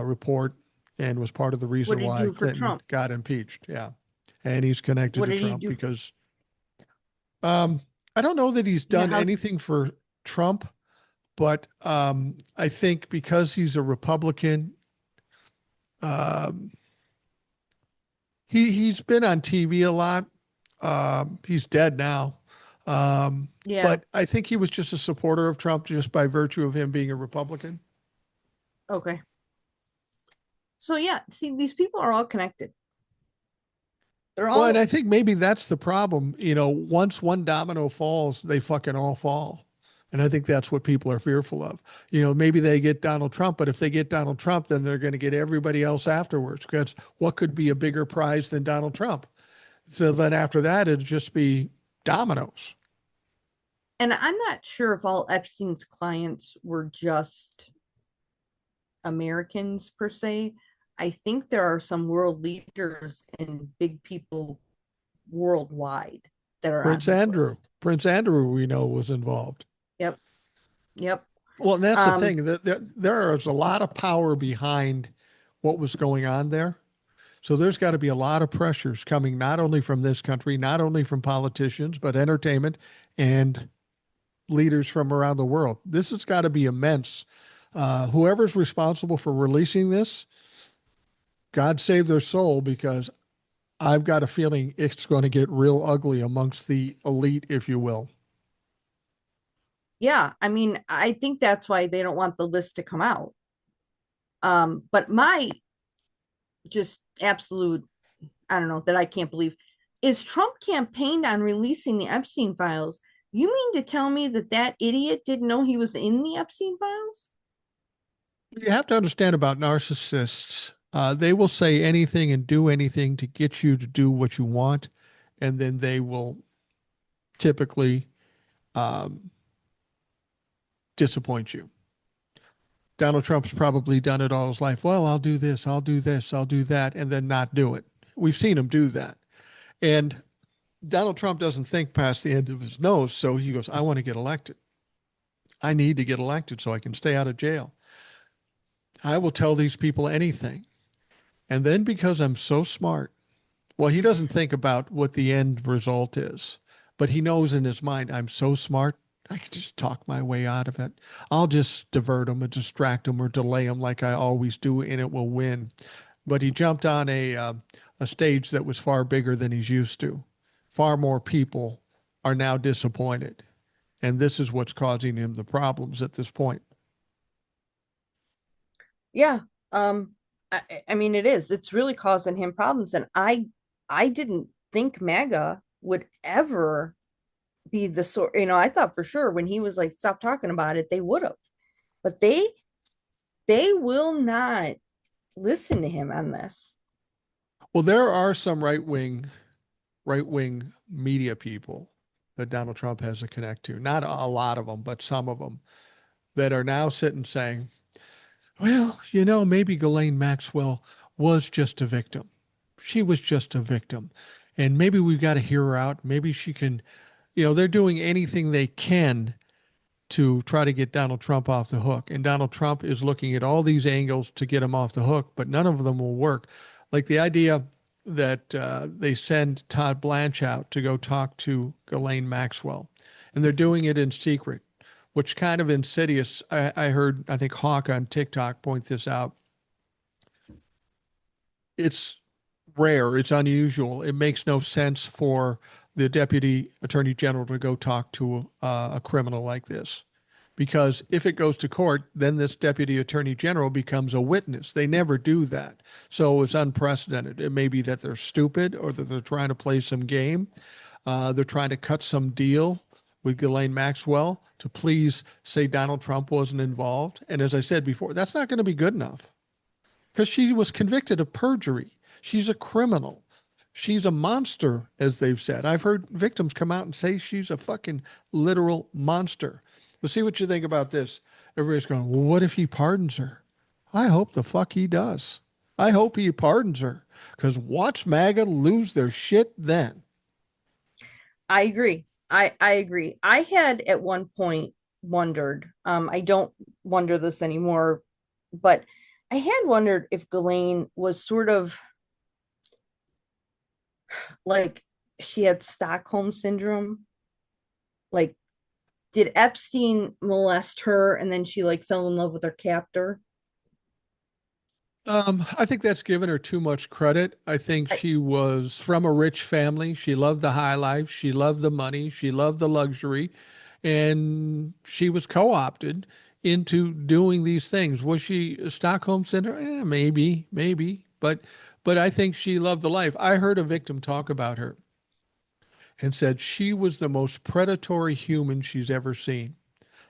Report and was part of the What reason did he why do for Clinton Trump? got impeached. Yeah. And he's connected What to did he Trump do? because um, I don't know that he's Yeah, done how's anything for Trump, but I think because he's a Republican, um, he's been on TV a lot. He's dead now. yeah, But I think he was just a supporter of Trump just by virtue of him being a Republican. okay. So yeah, see, these people are all connected. They're Well, and all I think maybe that's the problem. You know, once one domino falls, they fucking all fall. And I think that's what people are fearful of. You know, maybe they get Donald Trump, but if they get Donald Trump, then they're going to get everybody else afterwards. Because what could be a bigger prize than Donald Trump? So then after that, it'd just be dominoes. and I'm not sure if all Epstein's clients were just Americans per se. I think there are some world leaders and big people worldwide that are on his list. Prince Andrew, we know was involved. Yep. Yep. Well, and that's the Um, thing that there is a lot of power behind what was going on there. So there's got to be a lot of pressures coming not only from this country, not only from politicians, but entertainment and leaders from around the world. This has got to be immense. Whoever's responsible for releasing this, God save their soul, because I've got a feeling it's going to get real ugly amongst the elite, if you will. yeah, I mean, I think that's why they don't want the list to come out. But my just absolute, I don't know, that I can't believe is Trump campaigned on releasing the Epstein files. You mean to tell me that that idiot didn't know he was in the Epstein files? You have to understand about narcissists. They will say anything and do anything to get you to do what you want, and then they will typically um, disappoint you. Donald Trump's probably done it all his life. Well, I'll do this, I'll do this, I'll do that, and then not do it. We've seen him do that. And Donald Trump doesn't think past the end of his nose. So he goes, I want to get elected. I need to get elected so I can stay out of jail. I will tell these people anything. And then because I'm so smart, well, he doesn't think about what the end result is, but he knows in his mind, I'm so smart. I can just talk my way out of it. I'll just divert them and distract them or delay them like I always do, and it will win. But he jumped on a stage that was far bigger than he's used to. Far more people are now disappointed, and this is what's causing him the problems at this point. Yeah. Um, I mean, it is. It's really causing him problems. And I didn't think MAGA would ever be the sort, I thought for sure when he was like, stop talking about it, they would have. But they will not listen to him on this. Well, there are some right wing media people that Donald Trump has to connect to. Not a lot of them, but some of them that are now sitting saying, well, maybe Ghislaine Maxwell was just a victim. She was just a victim. And maybe we've got to hear her out. Maybe she can, they're doing anything they can to try to get Donald Trump off the hook. And Donald Trump is looking at all these angles to get him off the hook, but none of them will work. Like the idea that they send Todd Blanche out to go talk to Ghislaine Maxwell, and they're doing it in secret, which kind of insidious. I heard, I think Hawk on TikTok point this out. It's rare, it's unusual. It makes no sense for the deputy attorney general to go talk to a criminal like this. Because if it goes to court, then this deputy attorney general becomes a witness. They never do that. So it's unprecedented. It may be that they're stupid or that they're trying to play some game. They're trying to cut some deal with Ghislaine Maxwell to please say Donald Trump wasn't involved. And as I said before, that's not going to be good enough because she was convicted of perjury. She's a criminal. She's a monster, as they've said. I've heard victims come out and say she's a fucking literal monster. But see what you think about this. Everybody's going, well, what if he pardons her? I hope the fuck he does. I hope he pardons her because watch MAGA lose their shit then. I agree. I agree. I had at one point wondered, I don't wonder this anymore, but I had wondered if Ghislaine was sort of like she had Stockholm syndrome. Like, did Epstein molest her and then she like fell in love with her captor? I think that's given her too much credit. I think I, she was from a rich family. She loved the high life. She loved the money. She loved the luxury. And she was co opted into doing these things. Was she Stockholm Syndrome? Maybe, maybe. But I think she loved the life. I heard a victim talk about her and said she was the most predatory human she's ever seen,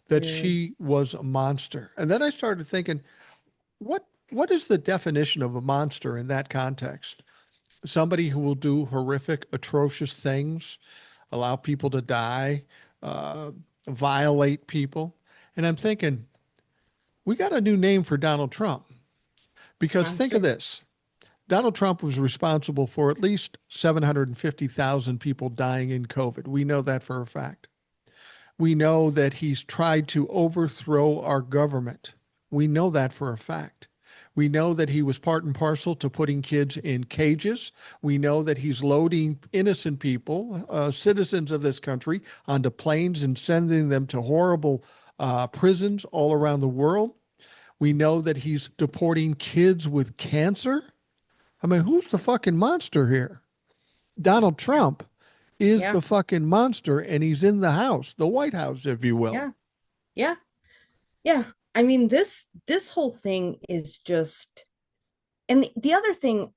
that really? she was a monster. And then I started thinking, what is the definition of a monster in that context? Somebody who will do horrific, atrocious things, allow people to die, uh, violate people. And I'm thinking, we got a new name for Donald Trump because think of Monster? this. Donald Trump was responsible for at least 750,000 people dying in COVID. We know that for a fact. We know that he's tried to overthrow our government. We know that for a fact. We know that he was part and parcel to putting kids in cages. We know that he's loading innocent people, citizens of this country, onto planes and sending them to horrible prisons all around the world. We know that he's deporting kids with cancer. I mean, who's the fucking monster here? Donald Trump is Yeah. the fucking monster, and he's in the house, the White House, if you will. Yeah. Yeah. Yeah. I mean, this whole thing is just, and the other thing,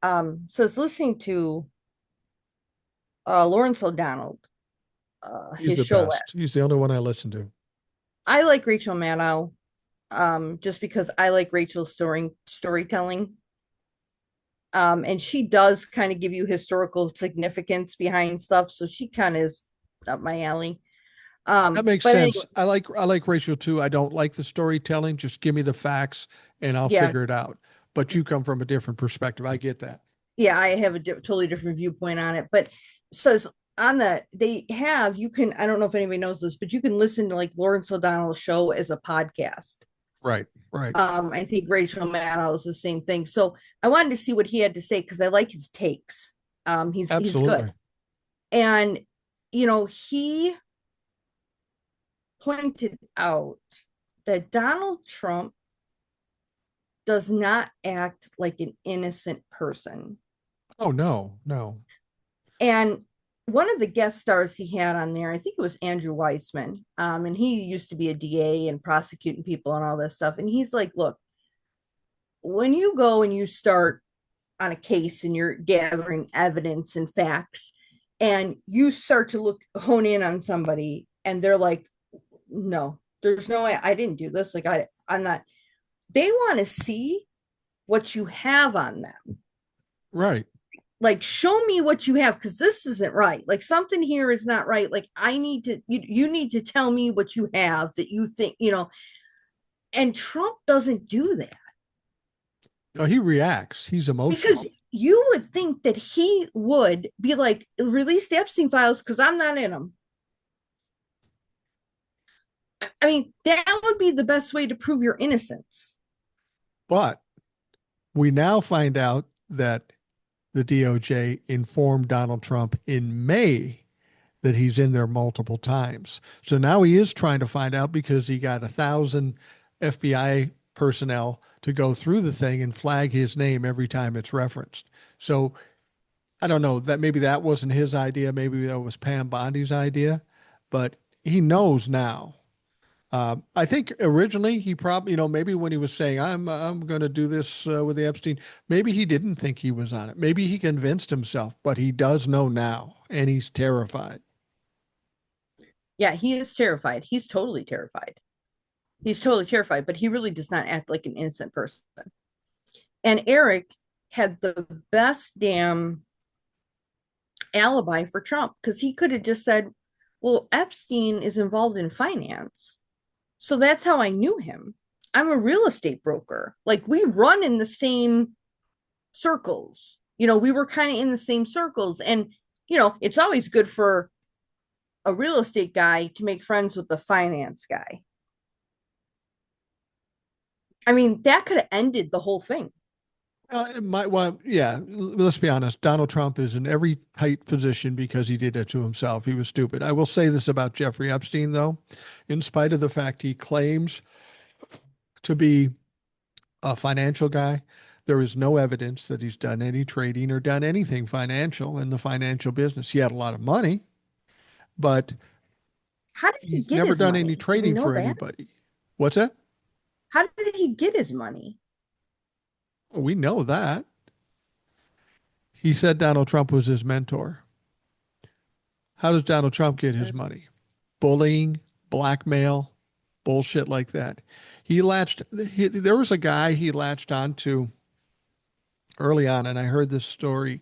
says listening to Lawrence O'Donnell, He's his the show best. last. He's the only one I listen to. I like Rachel Maddow, just because I like Rachel's storytelling. And she does kind of give you historical significance behind stuff, so she kind of is up my alley. That makes But anyway, sense. I like Rachel too. I don't like the storytelling. Just give me the facts and I'll yeah, figure it out. But you come from a different perspective. I get that. yeah, I have a totally different viewpoint on it. But so on the they have you can I don't know if anybody knows this, but you can listen to like Lawrence O'Donnell's show as a podcast. Right, right. I think Rachel Maddow is the same thing. So I wanted to see what he had to say because I like his takes. He's good, Absolutely. and he pointed out that Donald Trump does not act like an innocent person. Oh, no, no. And one of the guest stars he had on there, I think it was Andrew Weissman, and he used to be a DA and prosecuting people and all this stuff. And he's like, look, when you go and you start on a case and you're gathering evidence and facts, and you start to hone in on somebody, and they're like, no, there's no way I didn't do this. Like I'm not. They want to see what you have on them. Right. Like show me what you have because this isn't right. Like something here is not right. Like I need to you need to tell me what you have that you think, and Trump doesn't do that No, he reacts. He's because emotional. you would think that he would be like release the Epstein files because I'm not in them. I mean, that would be the best way to prove your innocence. But we now find out that the DOJ informed Donald Trump in May that he's in there multiple times. So now he is trying to find out because he got 1,000 FBI personnel to go through the thing and flag his name every time it's referenced. So I don't know that maybe that wasn't his idea. Maybe that was Pam Bondi's idea, but he knows now. I think originally he probably, maybe when he was saying I'm going to do this with the Epstein, maybe he didn't think he was on it. Maybe he convinced himself, but he does know now, and he's terrified. Yeah, he is terrified. He's totally terrified. He's totally terrified, but he really does not act like an innocent person. And Eric had the best damn alibi for Trump because he could have just said, well, Epstein is involved in finance. So that's how I knew him. I'm a real estate broker. Like we run in the same circles. We were kind of in the same circles. And, it's always good for a real estate guy to make friends with the finance guy. I mean, that could have ended the whole thing. Well, yeah, let's be honest. Donald Trump is in every tight position because he did it to himself. He was stupid. I will say this about Jeffrey Epstein, though. In spite of the fact he claims to be a financial guy, there is no evidence that he's done any trading or done anything financial in the financial business. He had a lot of money, but How did he he's get never his done any money? Do we trading know for that? anybody. What's that? How did he get his money? Well, we know that. He said Donald Trump was his mentor. How does Donald Trump get his money? Bullying, blackmail, bullshit like that. There was a guy he latched onto early on, and I heard this story.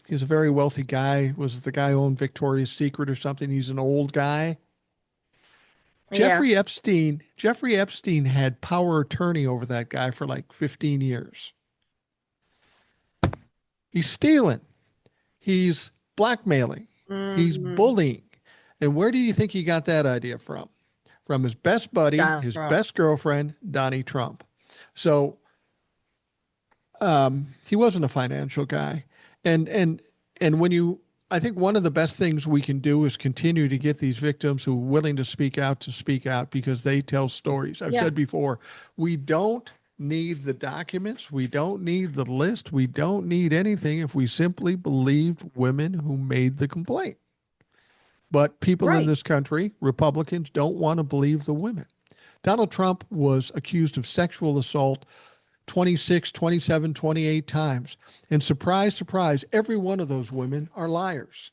He's a very wealthy guy. Was the guy who owned Victoria's Secret or something? He's an old guy. Yeah. Jeffrey Epstein had power attorney over that guy for like 15 years. He's stealing. He's blackmailing. He's Mm, bullying. And where do you think he got that idea from? From his best buddy, Donald his Trump. best girlfriend, Donnie Trump. So he wasn't a financial guy. And when you, I think one of the best things we can do is continue to get these victims who are willing to speak out because they tell stories. I've Yeah. said before, we don't need the documents. We don't need the list. We don't need anything if we simply believed women who made the complaint. But people in Right. this country, Republicans, don't want to believe the women. Donald Trump was accused of sexual assault 26, 27, 28 times. And surprise, surprise, every one of those women are liars.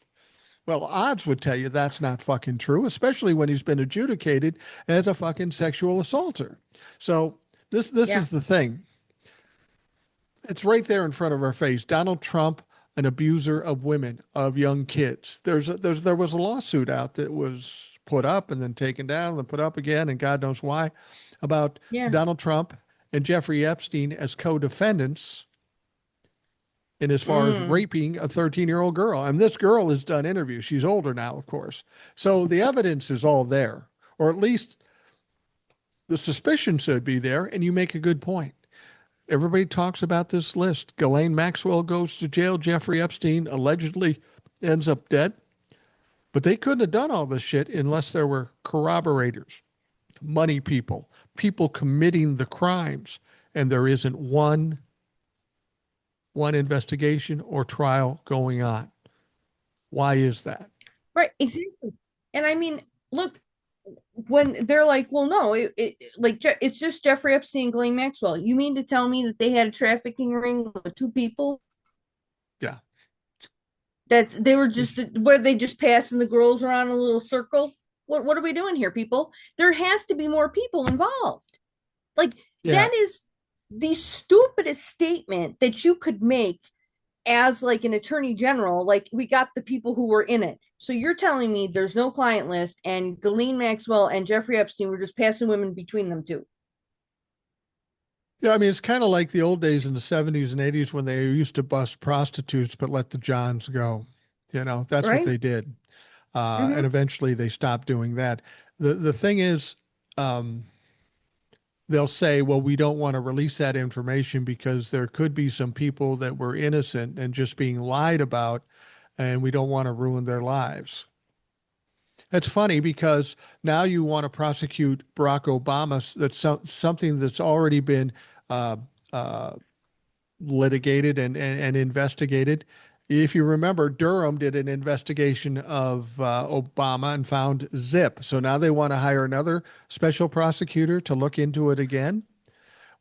Well, odds would tell you that's not fucking true, especially when he's been adjudicated as a fucking sexual assaulter. So this Yeah. is the thing. It's right there in front of our face. Donald Trump, an abuser of women, of young kids. There was a lawsuit out that was put up and then taken down and then put up again, and God knows why, about Yeah. Donald Trump and Jeffrey Epstein as co-defendants in as far as Mm, raping a 13-year-old girl. And this girl has done interviews. She's older now, of course. So the evidence is all there, or at least the suspicion should be there. And you make a good point. Everybody talks about this list. Ghislaine Maxwell goes to jail. Jeffrey Epstein allegedly ends up dead. But they couldn't have done all this shit unless there were corroborators, money people, people committing the crimes, and there isn't one investigation or trial going on. Why is that? Right, exactly. And I mean, look, when they're like, well, no, it's just Jeffrey Epstein and Ghislaine Maxwell. You mean to tell me that they had a trafficking ring with two people? Yeah. That's they were just It's, where they just passing the girls around in a little circle. What are we doing here, people? There has to be more people involved. Like yeah. that is the stupidest statement that you could make as like an attorney general. Like we got the people who were in it. So you're telling me there's no client list and Ghislaine Maxwell and Jeffrey Epstein were just passing women between them two. Yeah, I mean, it's kind of like the old days in the 70s and 80s when they used to bust prostitutes but let the Johns go. That's what Right? they did. And Mm-hmm. eventually they stopped doing that. The thing is, um, they'll say, well, we don't want to release that information because there could be some people that were innocent and just being lied about, and we don't want to ruin their lives. It's funny because now you want to prosecute Barack Obama. That's something that's already been uh, uh, litigated and investigated. If you remember, Durham did an investigation of Obama and found zip. So now they want to hire another special prosecutor to look into it again.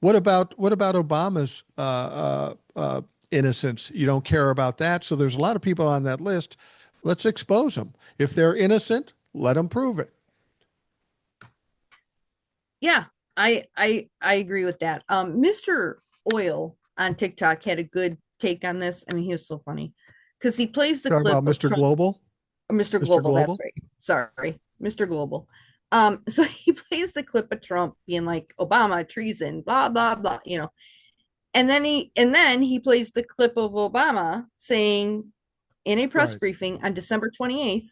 What about Obama's innocence? You don't care about that. So there's a lot of people on that list. Let's expose them. If they're innocent, let them prove it. Yeah, I agree with that. Mr. Oil on TikTok had a good take on this. I mean, he was so funny because he plays the Talking clip about of Mr. Trump, Global, Mr. Mr. Global. That's Global. right. Sorry, Mr. Global. So he plays the clip of Trump being like Obama treason, blah blah blah, and then he plays the clip of Obama saying in a press Right, briefing on December 28th,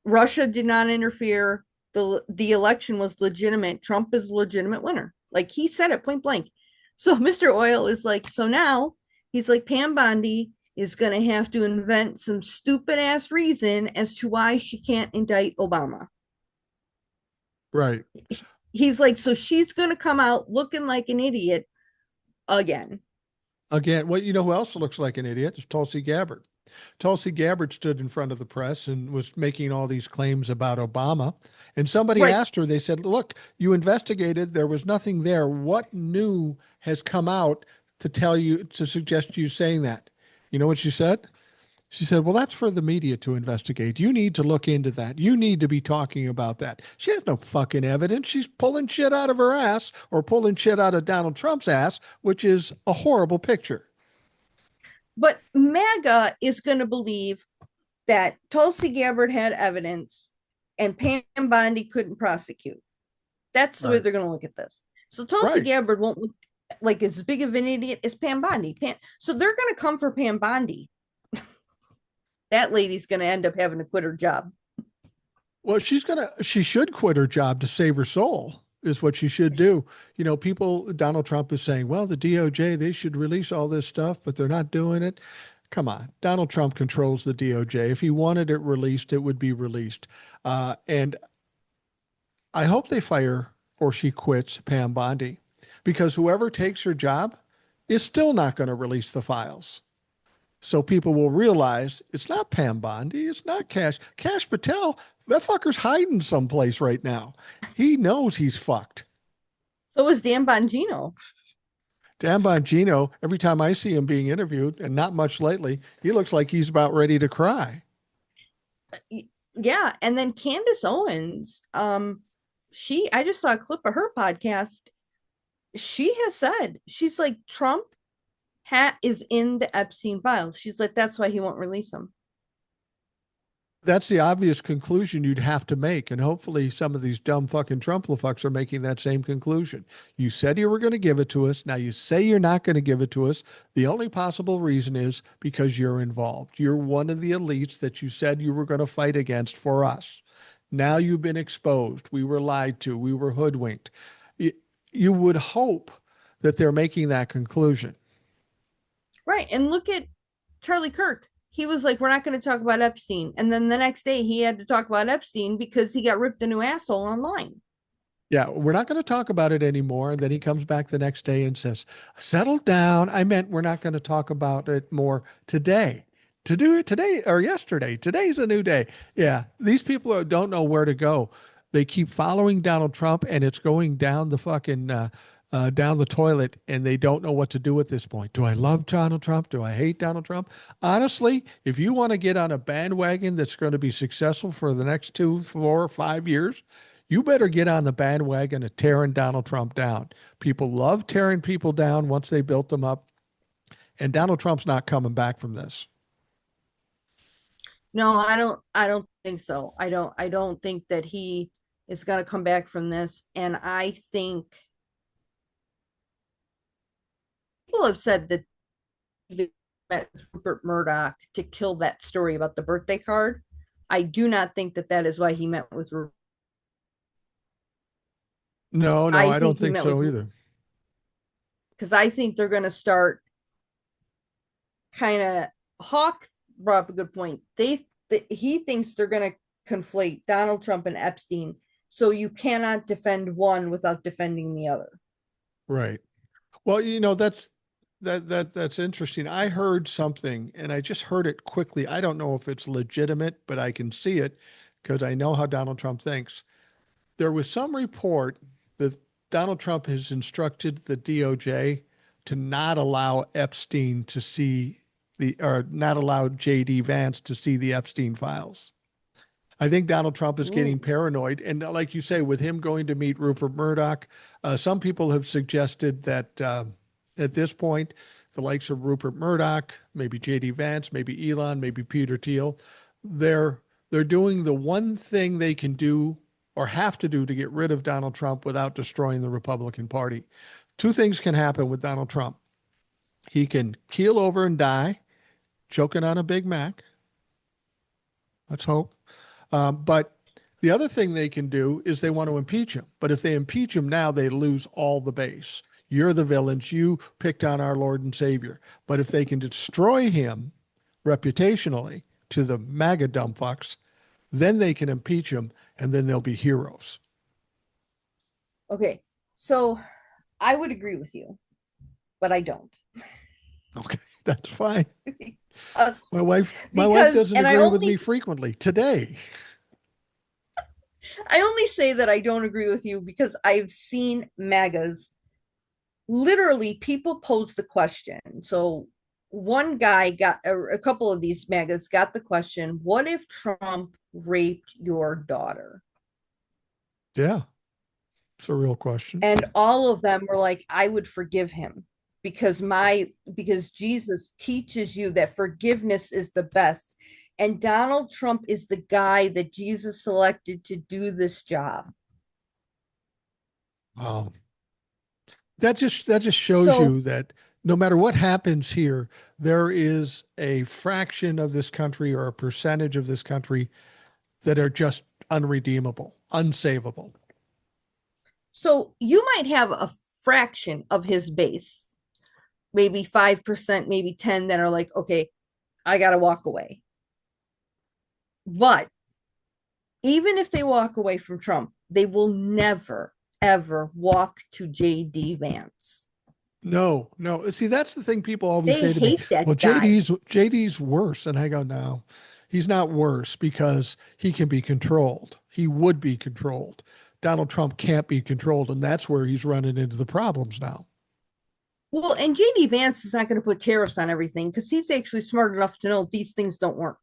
Russia did not interfere. The election was legitimate. Trump is a legitimate winner. Like he said it point blank. So Mr. Oil is like, so now he's like, Pam Bondi is going to have to invent some stupid ass reason as to why she can't indict Obama. right. He's like, so she's going to come out looking like an idiot again. Again, well, you know who else looks like an idiot? Is Tulsi Gabbard. Tulsi Gabbard stood in front of the press and was making all these claims about Obama. And somebody Right. asked her, they said, look, you investigated, there was nothing there. What new has come out to tell you, to suggest you saying that? You know what she said? She said, well, that's for the media to investigate. You need to look into that. You need to be talking about that. She has no fucking evidence. She's pulling shit out of her ass or pulling shit out of Donald Trump's ass, which is a horrible picture. But MAGA is going to believe that Tulsi Gabbard had evidence and Pam Bondi couldn't prosecute. That's the way Right. they're going to look at this. So Tulsi Right. Gabbard won't look like as big of an idiot as Pam Bondi. So they're going to come for Pam Bondi. That lady's going to end up having to quit her job. Well, she should quit her job to save her soul, is what she should do. Donald Trump is saying, well, the DOJ, they should release all this stuff, but they're not doing it. Come on. Donald Trump controls the DOJ. If he wanted it released, it would be released. And I hope they fire or she quits Pam Bondi because whoever takes her job is still not going to release the files. So people will realize it's not Pam Bondi, it's not Cash Patel. That fucker's hiding someplace right now. He knows he's fucked. So is Dan Bongino. Dan Bongino, every time I see him being interviewed, and not much lately, he looks like he's about ready to cry. Yeah. And then Candace Owens, I just saw a clip of her podcast. She has said, she's like, Trump is in the Epstein files. She's like, that's why he won't release them. That's the obvious conclusion you'd have to make. And hopefully some of these dumb fucking Trump-fucks are making that same conclusion. You said you were going to give it to us. Now you say you're not going to give it to us. The only possible reason is because you're involved. You're one of the elites that you said you were going to fight against for us. Now you've been exposed. We were lied to. We were hoodwinked. You would hope that they're making that conclusion. Right. And look at Charlie Kirk. he was like, we're not going to talk about Epstein. And then the next day he had to talk about Epstein because he got ripped a new asshole online. Yeah, we're not going to talk about it anymore. And then he comes back the next day and says, settle down. I meant we're not going to talk about it more today. To do it today or yesterday. Today's a new day. Yeah, these people don't know where to go. They keep following Donald Trump and it's going down the fucking down the toilet and they don't know what to do at this point. Do I love Donald Trump? Do I hate Donald Trump? Honestly, if you want to get on a bandwagon that's going to be successful for the next 2, 4, 5 years, you better get on the bandwagon of tearing Donald Trump down. People love tearing people down once they built them up, and Donald Trump's not coming back from this. No, I don't think so. I don't think that he is going to come back from this. And I think people have said that they met Rupert Murdoch to kill that story about the birthday card. I do not think that that is why he met with Rupert. No, no, I I don't think he think met with so either. because I think they're going to start kind of Hawk brought up a good point. He thinks they're going to conflate Donald Trump and Epstein, so you cannot defend one without defending the other. Right. Well, that's interesting. I heard something and I just heard it quickly. I don't know if it's legitimate, but I can see it because I know how Donald Trump thinks. There was some report that Donald Trump has instructed the DOJ to not allow Epstein to see or not allow JD Vance to see the Epstein files. I think Donald Trump is getting Ooh. paranoid. And like you say, with him going to meet Rupert Murdoch, some people have suggested that at this point, the likes of Rupert Murdoch, maybe JD Vance, maybe Elon, maybe Peter Thiel, they're they're doing the one thing they can do or have to do to get rid of Donald Trump without destroying the Republican Party. Two things can happen with Donald Trump. He can keel over and die choking on a Big Mac. Let's hope. But the other thing they can do is they want to impeach him. But if they impeach him now, they lose all the base. You're the villains. You picked on our Lord and Savior. But if they can destroy him reputationally to the MAGA dumb fucks, then they can impeach him and then they'll be heroes. Okay, so I would agree with you, but I don't. Okay, that's fine. uh, My wife because, doesn't and agree with me frequently today. I only say that I don't agree with you because I've seen MAGAs. Literally, people pose the question. So one guy got a couple of these MAGAs got the question, what if Trump raped your daughter? Yeah, it's a real question. And all of them were like, I would forgive him because Jesus teaches you that forgiveness is the best. And Donald Trump is the guy that Jesus selected to do this job. Wow. That just shows So you that no matter what happens here, there is a fraction of this country or a percentage of this country that are just unredeemable, unsavable. so you might have a fraction of his base, maybe 5%, maybe 10 that are like, okay, I got to walk away. But even if they walk away from Trump, they will never, ever walk to JD Vance. No, no. See, that's the thing people always They say to me. hate that Well, guy. JD's worse, and I go, no, he's not worse because he can be controlled. He would be controlled. Donald Trump can't be controlled, and that's where he's running into the problems now. Well, and JD Vance is not going to put tariffs on everything because he's actually smart enough to know these things don't work.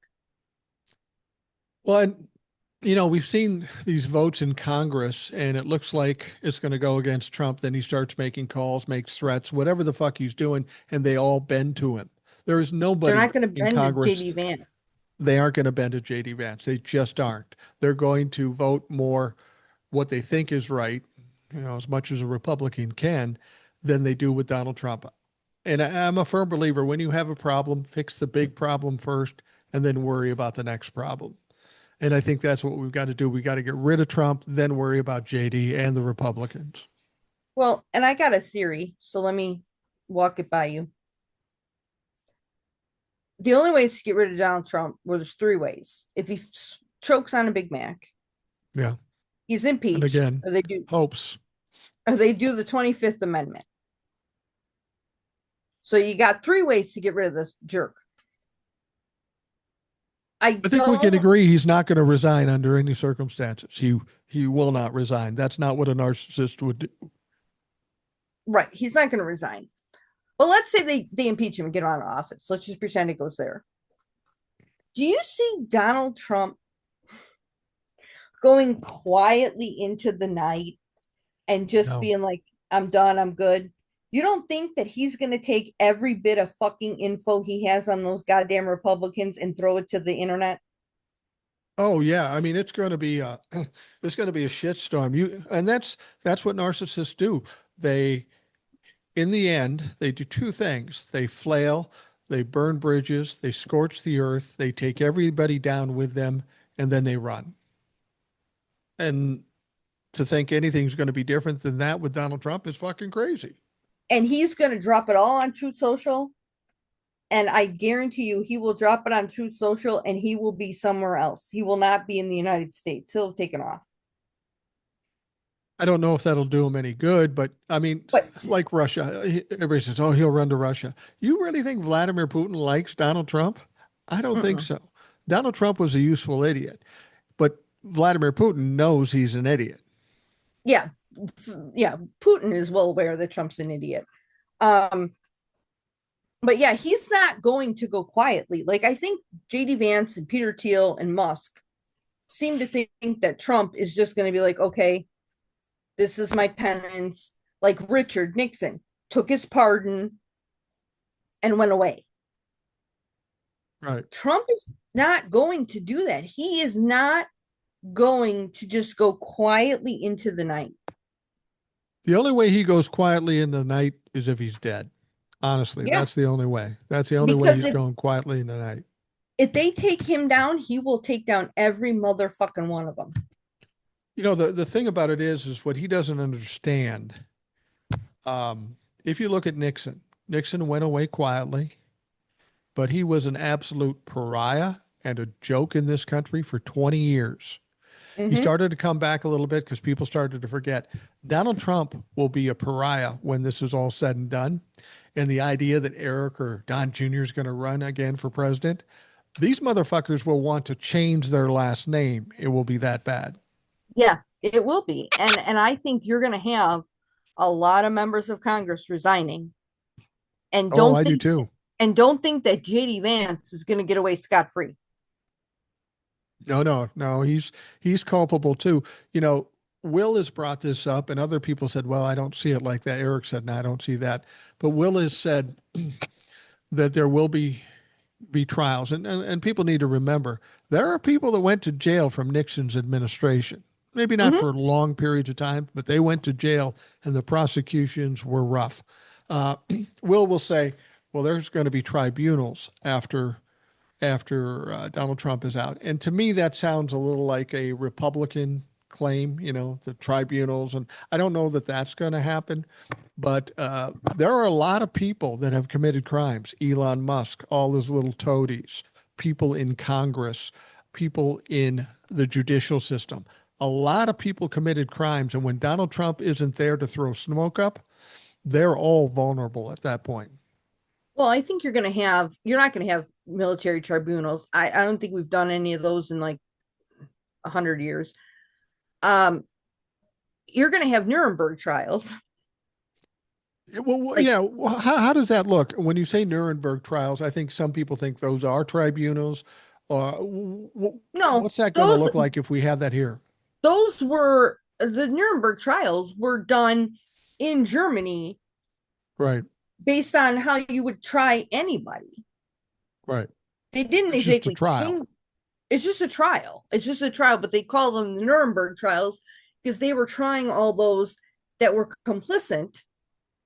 Well, and we've seen these votes in Congress, and it looks like it's going to go against Trump. Then he starts making calls, makes threats, whatever the fuck he's doing, and they all bend to him. There is They're nobody not going to in bend to Congress. JD Vance. They aren't going to bend to JD Vance. They just aren't. They're going to vote more what they think is right, as much as a Republican can, than they do with Donald Trump. And I'm a firm believer when you have a problem, fix the big problem first and then worry about the next problem. And I think that's what we've got to do. We got to get rid of Trump, then worry about JD and the Republicans. Well, and I got a theory, so let me walk it by you. the only ways to get rid of Donald Trump, well, there's three ways. If he chokes on a Big Mac, Yeah. he's And impeached, again, hopes. or they do the 25th Amendment. So you got three ways to get rid of this jerk. I I think we can don't agree he's not going to resign under any circumstances. He will not resign. That's not what a narcissist would do. right. He's not going to resign. But let's say they impeach him and get him out of office. Let's just pretend it goes there. Do you see Donald Trump going quietly into the night and just No. being like, I'm done, I'm good? You don't think that he's going to take every bit of fucking info he has on those goddamn Republicans and throw it to the internet? Oh yeah, I mean it's going to be it's going to be a shitstorm. And that's what narcissists do. They in the end, they do two things. They flail, they burn bridges, they scorch the earth, they take everybody down with them, and then they run. And to think anything's going to be different than that with Donald Trump is fucking crazy. And he's going to drop it all on Truth Social. And I guarantee you, he will drop it on Truth Social and he will be somewhere else. He will not be in the United States. He'll have taken off. I don't know if that'll do him any good, but I mean, But like Russia, everybody says, "Oh, he'll run to Russia." You really think Vladimir Putin likes Donald Trump? I don't think mm-mm. so. Donald Trump was a useful idiot, but Vladimir Putin knows he's an idiot. Yeah, yeah, Putin is well aware that Trump's an idiot. Um, but yeah, he's not going to go quietly. Like I think JD Vance and Peter Thiel and Musk seem to think that Trump is just going to be like, okay, this is my penance. Like Richard Nixon took his pardon and went away. Right. Trump is not going to do that. He is not going to just go quietly into the night. The only way he goes quietly in the night is if he's dead. Honestly, Yeah, that's the only way. That's the only way because he's going quietly in the night. if they take him down, he will take down every motherfucking one of them. You know, the thing about it is what he doesn't understand. If you look at Nixon, Nixon went away quietly, but he was an absolute pariah and a joke in this country for 20 years. He Mm-hmm. started to come back a little bit because people started to forget. Donald Trump will be a pariah when this is all said and done. And the idea that Eric or Don Jr. is going to run again for president, these motherfuckers will want to change their last name. It will be that bad. Yeah, it will be. And I think you're going to have a lot of members of Congress resigning. And Oh, don't I do think too. don't think that JD Vance is going to get away scot free. No, no, no. He's culpable too. You know, Will has brought this up, and other people said, "Well, I don't see it like that." Eric said, "No, I don't see that." But Will has said that there will be trials, and people need to remember there are people that went to jail from Nixon's administration. Maybe not Mm-hmm. for long periods of time, but they went to jail, and the prosecutions were rough. Uh, Will say, "Well, there's going to be tribunals after Donald Trump is out." And to me, that sounds a little like a Republican claim, you know, the tribunals. And I don't know that that's going to happen, but there are a lot of people that have committed crimes. Elon Musk, all his little toadies, people in Congress, people in the judicial system. A lot of people committed crimes. And when Donald Trump isn't there to throw smoke up, they're all vulnerable at that point. Well, I think you're not going to have military tribunals. I don't think we've done any of those in like 100 years. Um, you're going to have Nuremberg trials. Well, Like, yeah. Well, how does that look? When you say Nuremberg trials, I think some people think those are tribunals. no, What's that going to look like if we have that here? those were the Nuremberg trials were done in Germany Right, based on how you would try anybody. right. They didn't It's just a exactly trial. change. It's just a trial. It's just a trial, but they call them the Nuremberg trials because they were trying all those that were complicit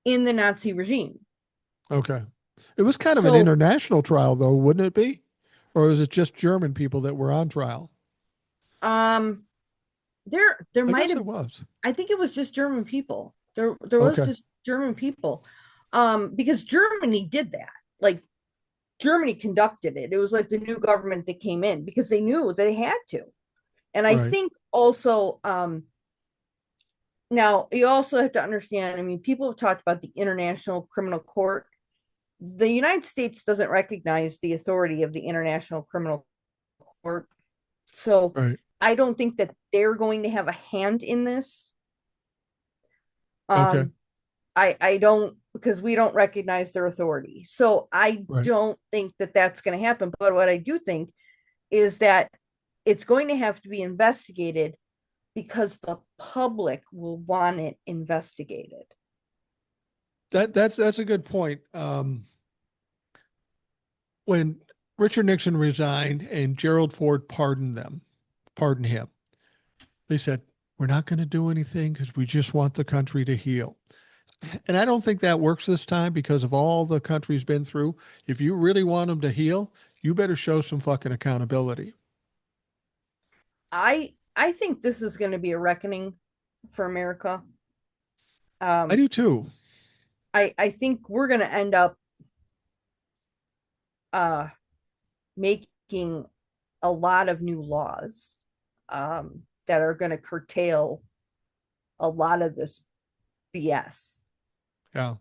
in the Nazi regime. Okay. It was kind of an So international trial, though, wouldn't it be? Or is it just German people that were on trial? um there I might guess have it was. I think it was just German people. There was Okay. just German people. Because Germany did that. Like Germany conducted it. It was like the new government that came in because they knew they had to. And I Right. think also, now you also have to understand, I mean, people have talked about the International Criminal Court. The United States doesn't recognize the authority of the International Criminal Court. So Right. I don't think that they're going to have a hand in this. Okay. Um, I don't, because we don't recognize their authority. So I Right. don't think that that's going to happen. But what I do think is that it's going to have to be investigated because the public will want it investigated. That's a good point. When Richard Nixon resigned and Gerald Ford pardoned him, they said, "We're not going to do anything because we just want the country to heal." And I don't think that works this time because of all the country's been through. If you really want them to heal, you better show some fucking accountability. I think this is going to be a reckoning for America. I Um, do too. I think we're going to end up uh, making a lot of new laws that are going to curtail a lot of this BS. Yeah.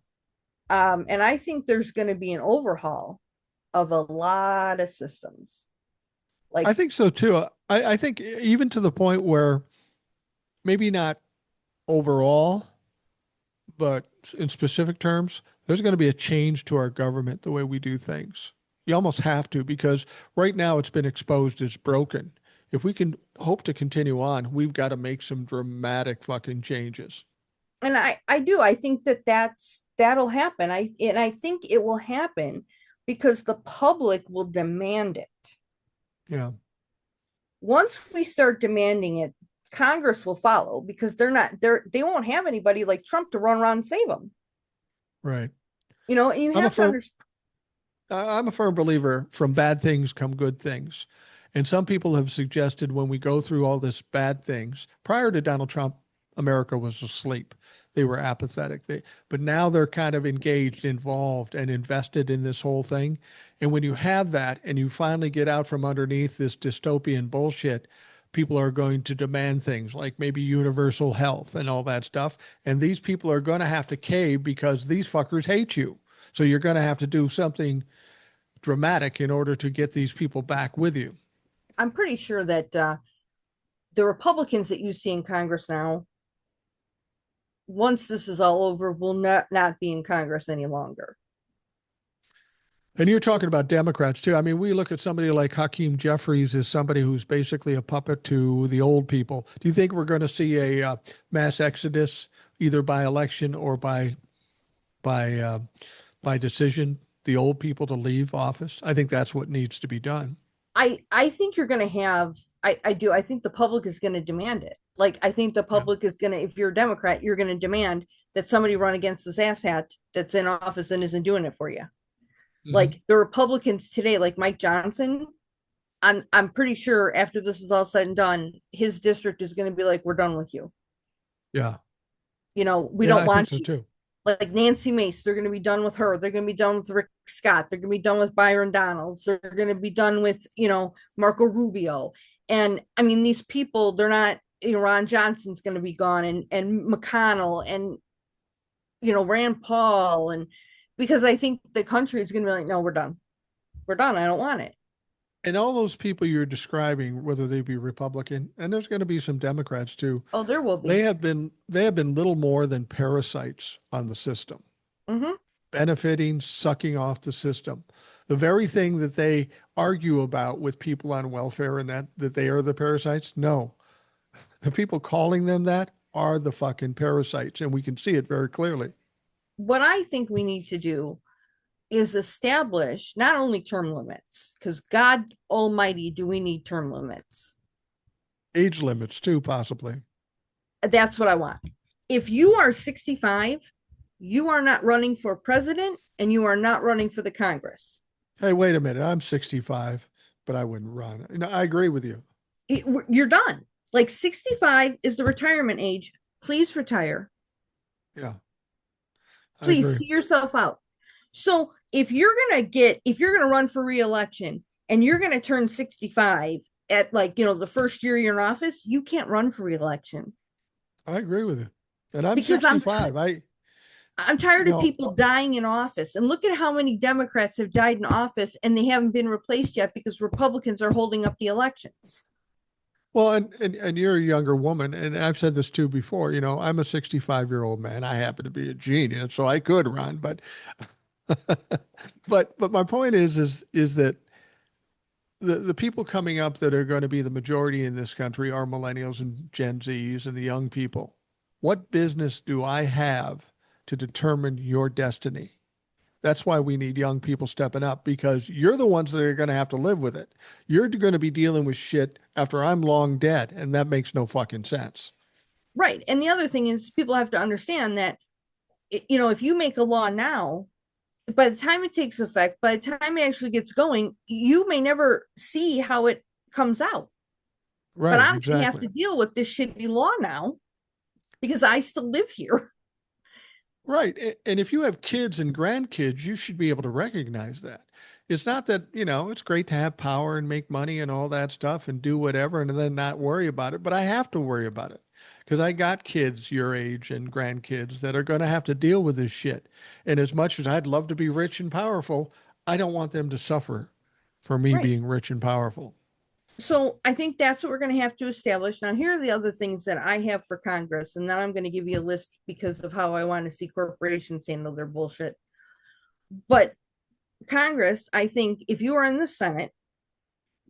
And I think there's going to be an overhaul of a lot of systems. I Like, think so too. I think even to the point where maybe not overall, but in specific terms, there's going to be a change to our government, the way we do things. You almost have to because right now it's been exposed as broken. If we can hope to continue on, we've got to make some dramatic fucking changes. and I do. I think that that'll happen. I think it will happen because the public will demand it. Yeah, Once we start demanding it, Congress will follow because they won't have anybody like Trump to run around and save them. right. And you I'm a have to firm understand. I'm a firm believer from bad things come good things. And some people have suggested when we go through all this bad things, prior to Donald Trump, America was asleep. They were apathetic. But now they're kind of engaged, involved, and invested in this whole thing. And when you have that and you finally get out from underneath this dystopian bullshit, people are going to demand things like maybe universal health and all that stuff. And these people are going to have to cave because these fuckers hate you. So you're going to have to do something dramatic in order to get these people back with you. I'm pretty sure that the Republicans that you see in Congress now, once this is all over, will not be in Congress any longer. And you're talking about Democrats too. I mean, we look at somebody like Hakeem Jeffries as somebody who's basically a puppet to the old people. Do you think we're going to see a mass exodus either by election or by uh, by decision? The old people to leave office. I think that's what needs to be done. I think you're going to have. I do. I think the public is going to demand it. Like I think the Yeah. public is going to. If you're a Democrat, you're going to demand that somebody run against this asshat that's in office and isn't doing it for you. Hmm. Like the Republicans today, like Mike Johnson, I'm pretty sure after this is all said and done, his district is going to be like, we're done with you. Yeah. We Yeah, don't I think want so you. too. Like Nancy Mace, they're going to be done with her. They're going to be done with Rick Scott. They're going to be done with Byron Donalds. They're going to be done with, Marco Rubio. And I mean, these people, they're not, Ron Johnson's going to be gone and McConnell and, Rand Paul. And because I think the country is going to be like, no, we're done. We're done. I don't want it. And all those people you're describing, whether they be Republican, and there's going to be some Democrats too, Oh, there will they be. have been they have been little more than parasites on the system, Mm-hmm. benefiting, sucking off the system. The very thing that they argue about with people on welfare and that they are the parasites, no. The people calling them that are the fucking parasites, and we can see it very clearly. What I think we need to do is establish not only term limits, because God Almighty, do we need term limits? Age limits too, possibly. That's what I want. If you are 65, you are not running for president and you are not running for the Congress. Hey, wait a minute. I'm 65, but I wouldn't run. I agree with you. You're done. Like 65 is the retirement age. Please retire. Yeah, I Please agree. see yourself out. So if you're gonna run for reelection and you're gonna turn 65 at like the first year you're in office, you can't run for reelection I agree with you. And I'm because 65. I'm You tired of know, people dying in office. And look at how many Democrats have died in office and they haven't been replaced yet because Republicans are holding up the elections. well, and you're a younger woman, and I've said this too before, I'm a 65-year-old man. I happen to be a genius, so I could run, but but my point is that the people coming up that are going to be the majority in this country are millennials and Gen Zs and the young people. What business do I have to determine your destiny? That's why we need young people stepping up because you're the ones that are going to have to live with it. You're going to be dealing with shit after I'm long dead, and that makes no fucking sense. Right. And the other thing is people have to understand that if you make a law now, by the time it takes effect, by the time it actually gets going, you may never see how it comes out. But Right, I'm going to have exactly. to deal with this shitty law now because I still live here. Right. And if you have kids and grandkids, you should be able to recognize that. It's not that, it's great to have power and make money and all that stuff and do whatever and then not worry about it, but I have to worry about it because I got kids your age and grandkids that are going to have to deal with this shit. And as much as I'd love to be rich and powerful, I don't want them to suffer for me Right. being rich and powerful. So I think that's what we're going to have to establish. Now, here are the other things that I have for Congress, and then I'm going to give you a list because of how I want to see corporations handle their bullshit. But Congress, I think if you are in the Senate,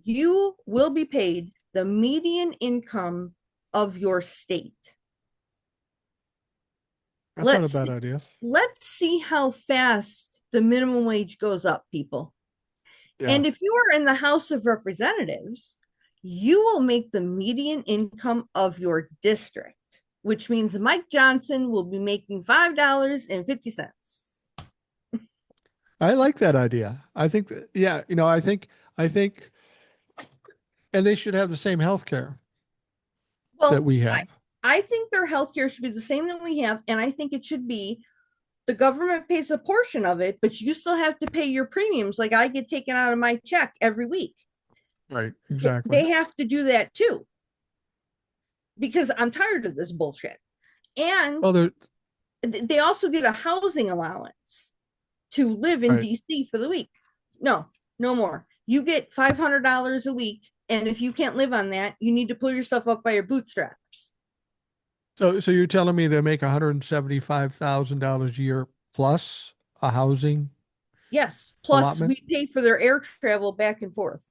you will be paid the median income of your state. That's not a Let's bad idea. let's see how fast the minimum wage goes up, people. Yeah. And if you are in the House of Representatives, you will make the median income of your district, which means Mike Johnson will be making $5.50. I like that idea. I think that, yeah, I think, and they should have the same health care that Well, we I, have. I think their healthcare should be the same that we have, and I think it should be the government pays a portion of it, but you still have to pay your premiums. Like I get taken out of my check every week. Right, exactly. They have to do that too because I'm tired of this bullshit. And Well, they're they also get a housing allowance to live in right. DC for the week. No, no more. You get $500 a week. And if you can't live on that, you need to pull yourself up by your bootstraps. So you're telling me they make $175,000 a year plus a housing Yes. Plus, allotment? we pay for their air travel back and forth.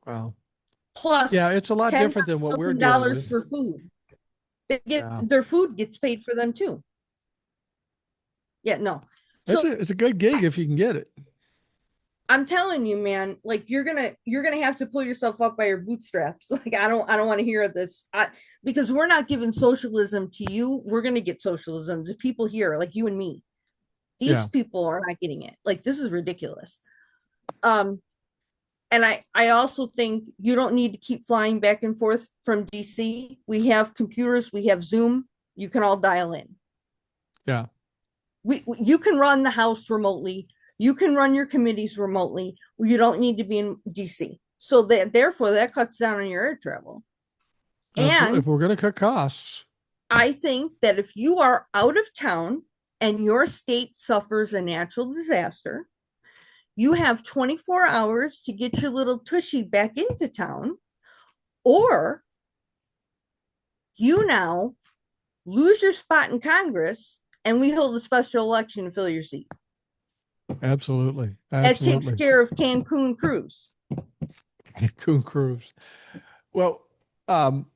Wow. Yeah, Plus, it's a lot ten different than what we're thousand dealing dollars with. for food. They get Yeah. their food gets paid for them too. Yeah, no. So It's a good gig if you can get it. I'm telling you, man, like you're gonna have to pull yourself up by your bootstraps. Like I don't want to hear this. Because we're not giving socialism to you. We're gonna get socialism to people here, like you and me. These Yeah, people are not getting it. Like this is ridiculous. Um, and I also think you don't need to keep flying back and forth from DC. We have computers, we have Zoom. You can all dial in. yeah. You can run the house remotely. You can run your committees remotely. You don't need to be in DC. So that therefore that cuts down on your air travel. If And we're going to cut costs, I think that if you are out of town and your state suffers a natural disaster, you have 24 hours to get your little tushy back into town, or you now lose your spot in Congress and we hold a special election to fill your seat. absolutely, That takes absolutely. care of Cancun Cruise. Coon Cruise. Well, um,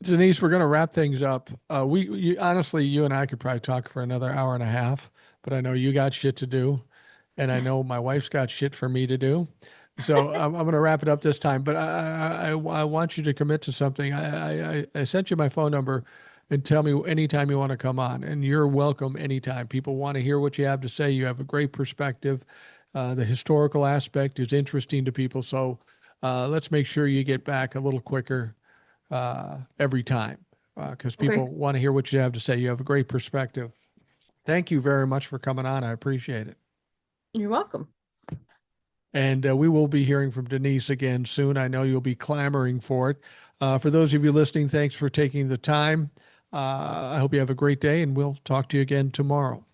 Denise, we're going to wrap things up. Honestly, you and I could probably talk for another hour and a half, but I know you got shit to do, and I know my wife's got shit for me to do. So I'm going to wrap it up this time. But I want you to commit to something. I sent you my phone number, and tell me anytime you want to come on, and you're welcome anytime. People want to hear what you have to say. You have a great perspective. The historical aspect is interesting to people. So let's make sure you get back a little quicker every time because Okay. people want to hear what you have to say. You have a great perspective. Thank you very much for coming on. I appreciate it. You're welcome. And we will be hearing from Denise again soon. I know you'll be clamoring for it. For those of you listening, thanks for taking the time. I hope you have a great day, and we'll talk to you again tomorrow.